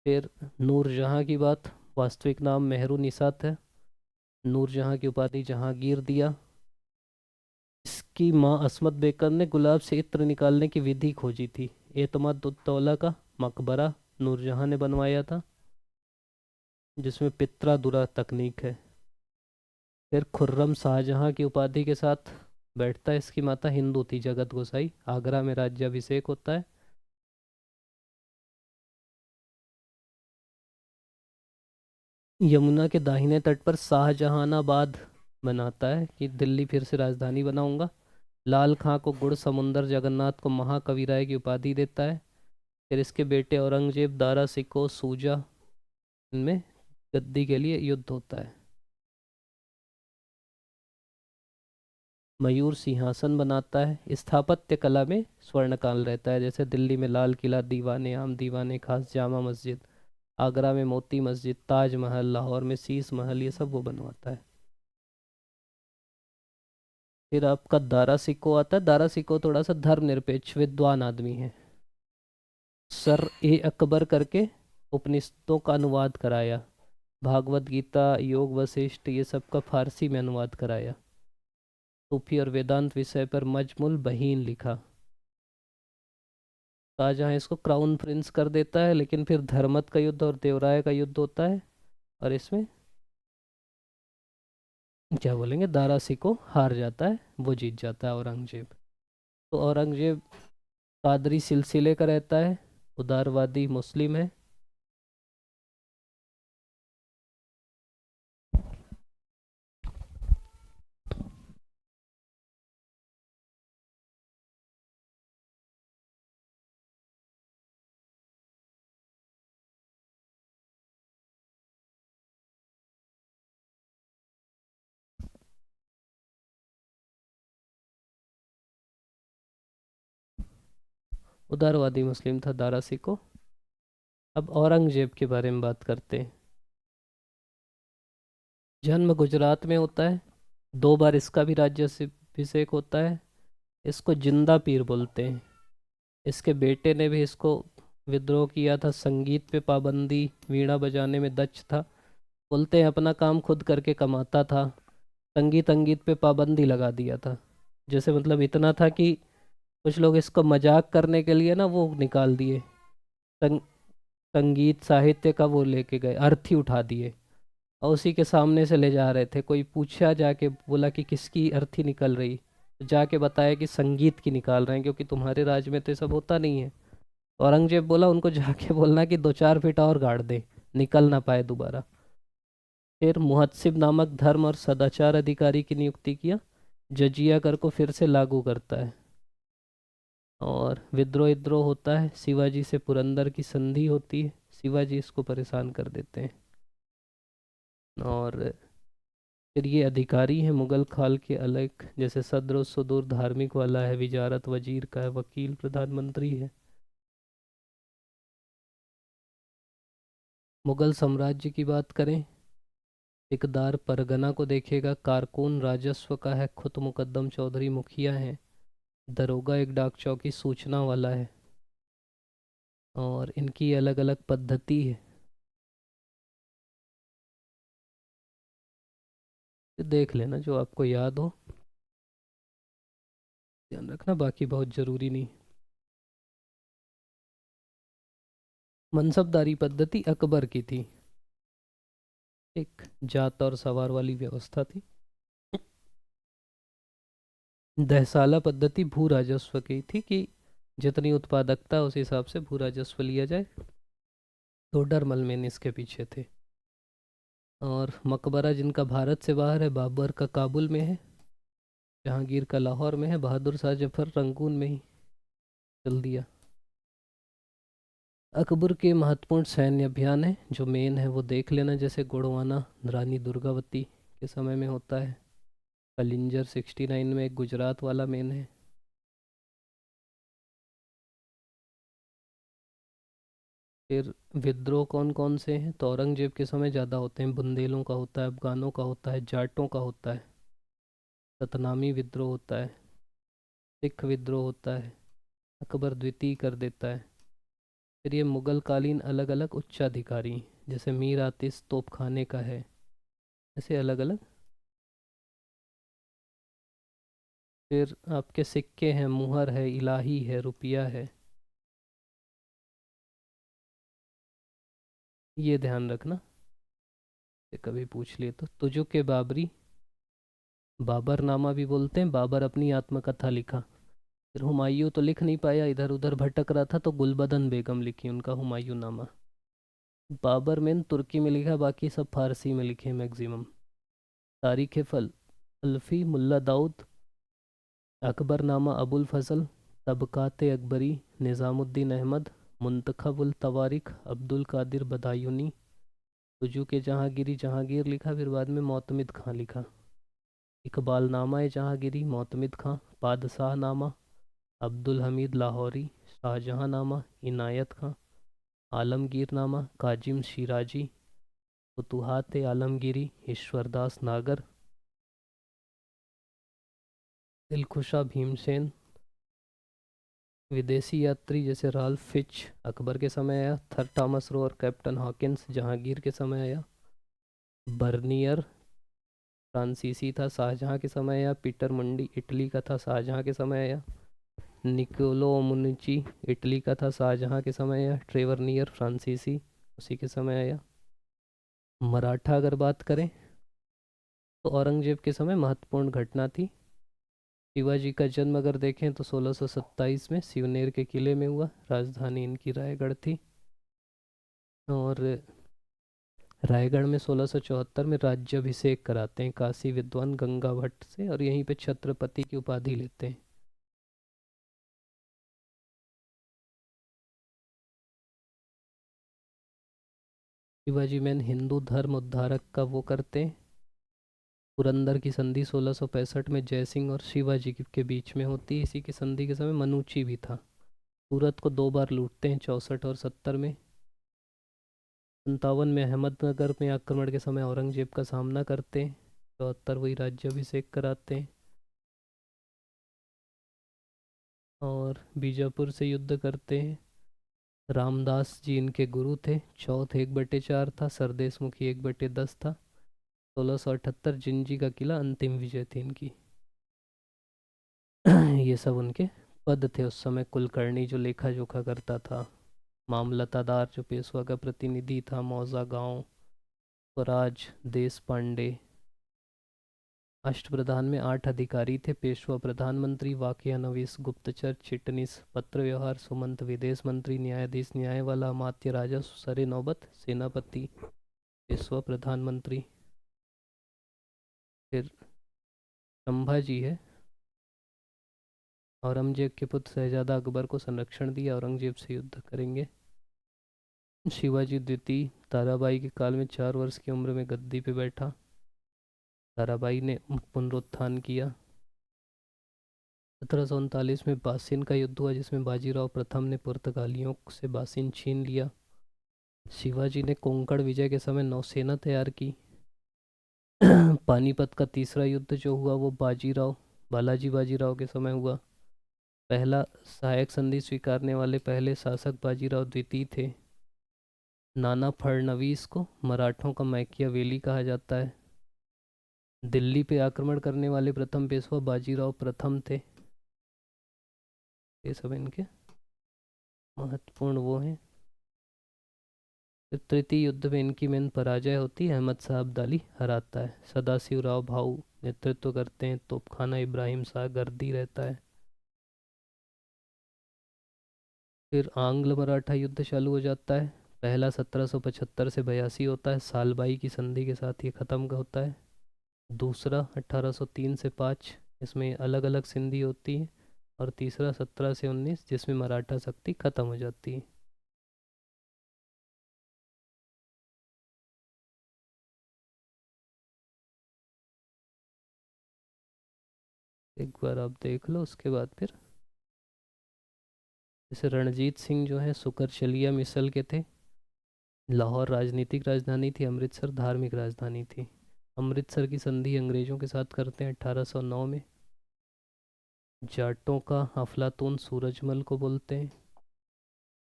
फिर नूरजहाँ की बात, वास्तविक नाम मेहरुनिसा है। नूरजहाँ की उपाधि जहांगीर दिया। इसकी माँ अस्मत बेगम ने गुलाब से इत्र निकालने की विधि खोजी थी। एतमाद उद दौला का मकबरा नूरजहाँ ने बनवाया था, जिसमें पित्रा दुरा तकनीक है। फिर खुर्रम शाहजहाँ की उपाधि के साथ बैठता है। इसकी माता हिंदू थी, जगत गोसाई। आगरा में राज्याभिषेक होता है। यमुना के दाहिने तट पर शाहजहानाबाद बनाता है कि दिल्ली फिर से राजधानी बनाऊंगा। लाल खां को गुड़ समुंदर जगन्नाथ को महाकवि राय की उपाधि देता है। फिर इसके बेटे औरंगजेब, दारा सिकों, सूजा, इनमें गद्दी के लिए युद्ध होता है। मयूर सिंहासन बनाता है। स्थापत्य कला में स्वर्णकाल रहता है, जैसे दिल्ली में लाल किला, दीवाने आम, दीवाने खास, जामा मस्जिद। आगरा में मोती मस्जिद, ताजमहल, लाहौर में शीश महल, ये सब वो बनवाता है। फिर आपका दारा सिकों आता है। दारा सिकों थोड़ा सा धर्मनिरपेक्ष विद्वान आदमी है। सर ए अकबर करके उपनिषदों का अनुवाद कराया। भागवत गीता, योग वशिष्ठ ये सब का फारसी में अनुवाद कराया। सूफी और वेदांत विषय पर मजमुल बहीन लिखा। शाहजहाँ इसको क्राउन प्रिंस कर देता है, लेकिन फिर धर्मत का युद्ध और देवराय का युद्ध होता है, और इसमें क्या बोलेंगे, दारा सिकों हार जाता है, वो जीत जाता है औरंगजेब। तो औरंगजेब कादरी सिलसिले का रहता है, उदारवादी मुस्लिम है। उदारवादी मुस्लिम था दारा सिकों। अब औरंगजेब के बारे में बात करते हैं। जन्म गुजरात में होता है। 2 बार इसका भी राज्याभिषेक होता है। इसको जिंदा पीर बोलते हैं। इसके बेटे ने भी इसको विद्रोह किया था। संगीत पे पाबंदी, वीणा बजाने में दक्ष था। बोलते हैं अपना काम खुद करके कमाता था। संगीत अंगीत पे पाबंदी लगा दिया था। जैसे मतलब इतना था कि कुछ लोग इसको मजाक करने के लिए ना वो निकाल दिए। संग, संगीत साहित्य का वो लेके गए, अर्थी उठा दिए, और उसी के सामने से ले जा रहे थे। कोई पूछा, जाके बोला कि किसकी अर्थी निकल रही, तो जाके बताया कि संगीत की निकाल रहे हैं, क्योंकि तुम्हारे राज में तो ये सब होता नहीं है। औरंगजेब बोला उनको जाके बोलना कि 2-4 फीट और गाड़ दे, निकल ना पाए दोबारा। फिर मुहत्सिब नामक धर्म और सदाचार अधिकारी की नियुक्ति किया। जजिया कर को फिर से लागू करता है। और विद्रोह विद्रोह होता है। शिवाजी से पुरंदर की संधि होती है। शिवाजी इसको परेशान कर देते हैं। और फिर ये अधिकारी हैं मुगल खाल के अलग, जैसे सदर सुदूर धार्मिक वाला है, विजारत वजीर का है, वकील प्रधानमंत्री है। मुगल साम्राज्य की बात करें, इकदार परगना को देखेगा। कारकुन राजस्व का है, खुद मुकद्दम चौधरी मुखिया है। दरोगा एक डाक चौकी सूचना वाला है। और इनकी अलग अलग पद्धति है, तो देख लेना जो आपको याद हो, ध्यान रखना, बाकी बहुत ज़रूरी नहीं। मनसबदारी पद्धति अकबर की थी। एक जात और सवार वाली व्यवस्था थी। दहसाला पद्धति भू राजस्व की थी, कि जितनी उत्पादकता उस हिसाब से भू राजस्व लिया जाए। तो डरमल मेन इसके पीछे थे। और मकबरा जिनका भारत से बाहर है, बाबर का काबुल में है, जहांगीर का लाहौर में है, बहादुर शाह जफर रंगून में ही चल दिया। अकबर के महत्वपूर्ण सैन्य अभियान है जो मेन है वो देख लेना, जैसे गोंडवाना रानी दुर्गावती के समय में होता है, कलिंजर 69 में, एक गुजरात वाला मेन है। फिर विद्रोह कौन कौन से हैं, तो औरंगजेब के समय ज़्यादा होते हैं, बुंदेलों का होता है, अफगानों का होता है, जाटों का होता है, सतनामी विद्रोह होता है, सिख विद्रोह होता है, अकबर द्वितीय कर देता है। फिर ये मुगल कालीन अलग अलग उच्चाधिकारी, जैसे मीर आतिश तोपखाने का है, ऐसे अलग अलग। फिर आपके सिक्के हैं, मुहर है, इलाही है, रुपया है, ये ध्यान रखना, ये कभी पूछ लिए तो। तुजुक बाबरी, बाबरनामा भी बोलते हैं, बाबर अपनी आत्मकथा लिखा। फिर हुमायूं तो लिख नहीं पाया, इधर उधर भटक रहा था, तो गुलबदन बेगम लिखी उनका हुमायूं नामा। बाबर मेन तुर्की में लिखा, बाकी सब फारसी में लिखे मैक्सिमम। तारीख फल अल्फ़ी मुल्ला दाऊद, अकबरनामा अबुल फजल, तबकात अकबरी निज़ामुद्दीन अहमद, मुंतखबुल तवारिख अब्दुल कादिर बदायूनी, तुजू के जहांगीरी जहांगीर लिखा, फिर बाद में मोतमिद खां लिखा। इकबालनामा जहांगीरी मोतमिद खां, पादशाहनामा अब्दुल हमीद लाहौरी, शाहजहांनामा इनायत खां, आलमगीरनामा काजिम शिराजी, फुतुहात आलमगीरी ईश्वरदास नागर, दिलखुशा भीमसेन। विदेशी यात्री जैसे राल्फ फिच अकबर के समय आया, थर थॉमस रो और कैप्टन हॉकिंस जहांगीर के समय आया, बर्नियर फ्रांसीसी था शाहजहां के समय आया, पीटर मंडी इटली का था शाहजहां के समय आया, निकोलो मुनिची इटली का था शाहजहां के समय आया, ट्रेवर नियर फ्रांसीसी उसी के समय आया। मराठा अगर बात करें तो औरंगजेब के समय महत्वपूर्ण घटना थी। शिवाजी का जन्म अगर देखें तो 1627 में सिवनेर के किले में हुआ, राजधानी इनकी रायगढ़ थी। और रायगढ़ में 1674 में राज्याभिषेक कराते हैं काशी विद्वान गंगा भट्ट से, और यहीं पे छत्रपति की उपाधि लेते हैं। शिवाजी मैन हिंदू धर्म उद्धारक का वो करते हैं। पुरंदर की संधि 1665 में जयसिंह और शिवाजी के बीच में होती है। इसी की संधि के समय मनुची भी था। सूरत को दो बार लूटते हैं, 64 और 70 में। 57 में अहमदनगर में आक्रमण के समय औरंगजेब का सामना करते हैं। 74 वही राज्याभिषेक कराते हैं। और बीजापुर से युद्ध करते हैं। रामदास जी इनके गुरु थे। चौथ 1/4 था, सरदेशमुखी 1/10 था। 1678 जिंजी का किला अंतिम विजय थी इनकी। ये सब उनके पद थे उस समय। कुलकर्णी जो लेखा जोखा करता था, मामलतादार जो पेशवा का प्रतिनिधि था, मौजा गांव, स्वराज, देश पांडे। अष्टप्रधान में 8 अधिकारी थे, पेशवा प्रधानमंत्री, वाकया नवीस गुप्तचर, चिटनीस पत्र व्यवहार, सुमंत विदेश मंत्री, न्यायाधीश न्यायवाला, अमात्य राजस्व, सरे नौबत सेनापति, पेशवा प्रधानमंत्री। फिर संभाजी है, औरंगजेब के पुत्र शहजादा अकबर को संरक्षण दिया, औरंगजेब से युद्ध करेंगे। शिवाजी द्वितीय ताराबाई के काल में 4 वर्ष की उम्र में गद्दी पे बैठा। ताराबाई ने पुनरुत्थान किया। 1739 में बासिन का युद्ध हुआ, जिसमें बाजीराव प्रथम ने पुर्तगालियों से बासिन छीन लिया। शिवाजी ने कोंकण विजय के समय नौसेना तैयार की। पानीपत का तीसरा युद्ध जो हुआ वो बालाजी बाजीराव के समय हुआ। पहला सहायक संधि स्वीकारने वाले पहले शासक बाजीराव द्वितीय थे। नाना फड़नवीस को मराठों का मैकियावेली कहा जाता है। दिल्ली पे आक्रमण करने वाले प्रथम पेशवा बाजीराव प्रथम थे। ये सब इनके महत्वपूर्ण वो हैं। फिर तृतीय युद्ध में इनकी मेन पराजय होती है, अहमद शाह अब्दाली हराता है। सदाशिव राव भाऊ नेतृत्व करते हैं, तोपखाना इब्राहिम शाह गर्दी रहता है। फिर आंग्ल मराठा युद्ध चालू हो जाता है। पहला 1775 से 82 होता है, सालबाई की संधि के साथ ये ख़त्म होता है। दूसरा 1803 से 5, इसमें अलग अलग संधि होती है। और तीसरा 17 से 19, जिसमें मराठा शक्ति ख़त्म हो जाती है। एक बार आप देख लो, उसके बाद फिर जैसे रणजीत सिंह जो है सुकरचलिया मिसल के थे। लाहौर राजनीतिक राजधानी थी, अमृतसर धार्मिक राजधानी थी। अमृतसर की संधि अंग्रेज़ों के साथ करते हैं 1809 में। जाटों का अफलातून सूरजमल को बोलते हैं।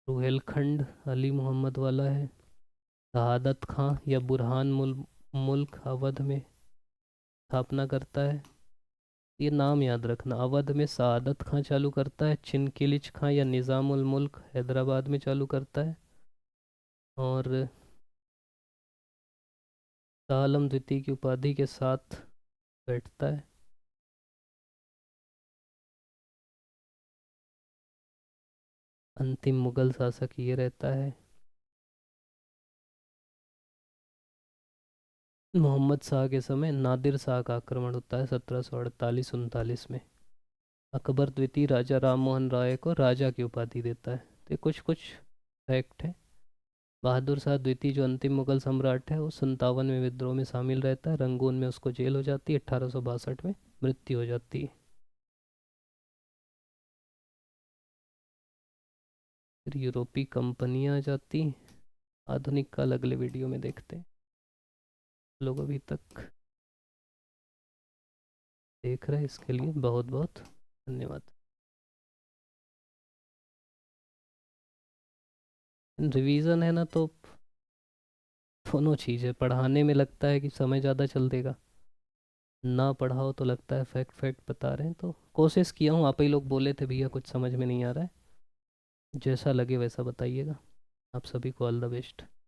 रुहेलखंड अली मोहम्मद वाला है। शहादत खां या बुरहान मुल्क अवध में स्थापना करता है। ये नाम याद रखना, अवध में शहादत खां चालू करता है, चिनकिलिच खां या निज़ामुल मुल्क हैदराबाद में चालू करता है। और शाह आलम द्वितीय की उपाधि के साथ बैठता है। अंतिम मुगल शासक ये रहता है। मोहम्मद शाह के समय नादिर शाह का आक्रमण होता है 1748-39 में। अकबर द्वितीय राजा राम मोहन राय को राजा की उपाधि देता है। तो कुछ कुछ फैक्ट है। बहादुर शाह द्वितीय जो अंतिम मुगल सम्राट है वो 57 में विद्रोह में शामिल रहता है। रंगून में उसको जेल हो जाती है, 1862 में मृत्यु हो जाती है। फिर यूरोपीय कंपनियां आ जाती। आधुनिक काल अगले वीडियो में देखते हैं। लोग अभी तक देख रहे हैं, इसके लिए बहुत बहुत धन्यवाद। रिवीजन है ना, तो दोनों चीज़ें, पढ़ाने में लगता है कि समय ज़्यादा चल देगा, ना पढ़ाओ तो लगता है फैक्ट फैक्ट बता रहे हैं। तो कोशिश किया हूँ, आप ही लोग बोले थे भैया कुछ समझ में नहीं आ रहा है, जैसा लगे वैसा बताइएगा। आप सभी को ऑल द बेस्ट।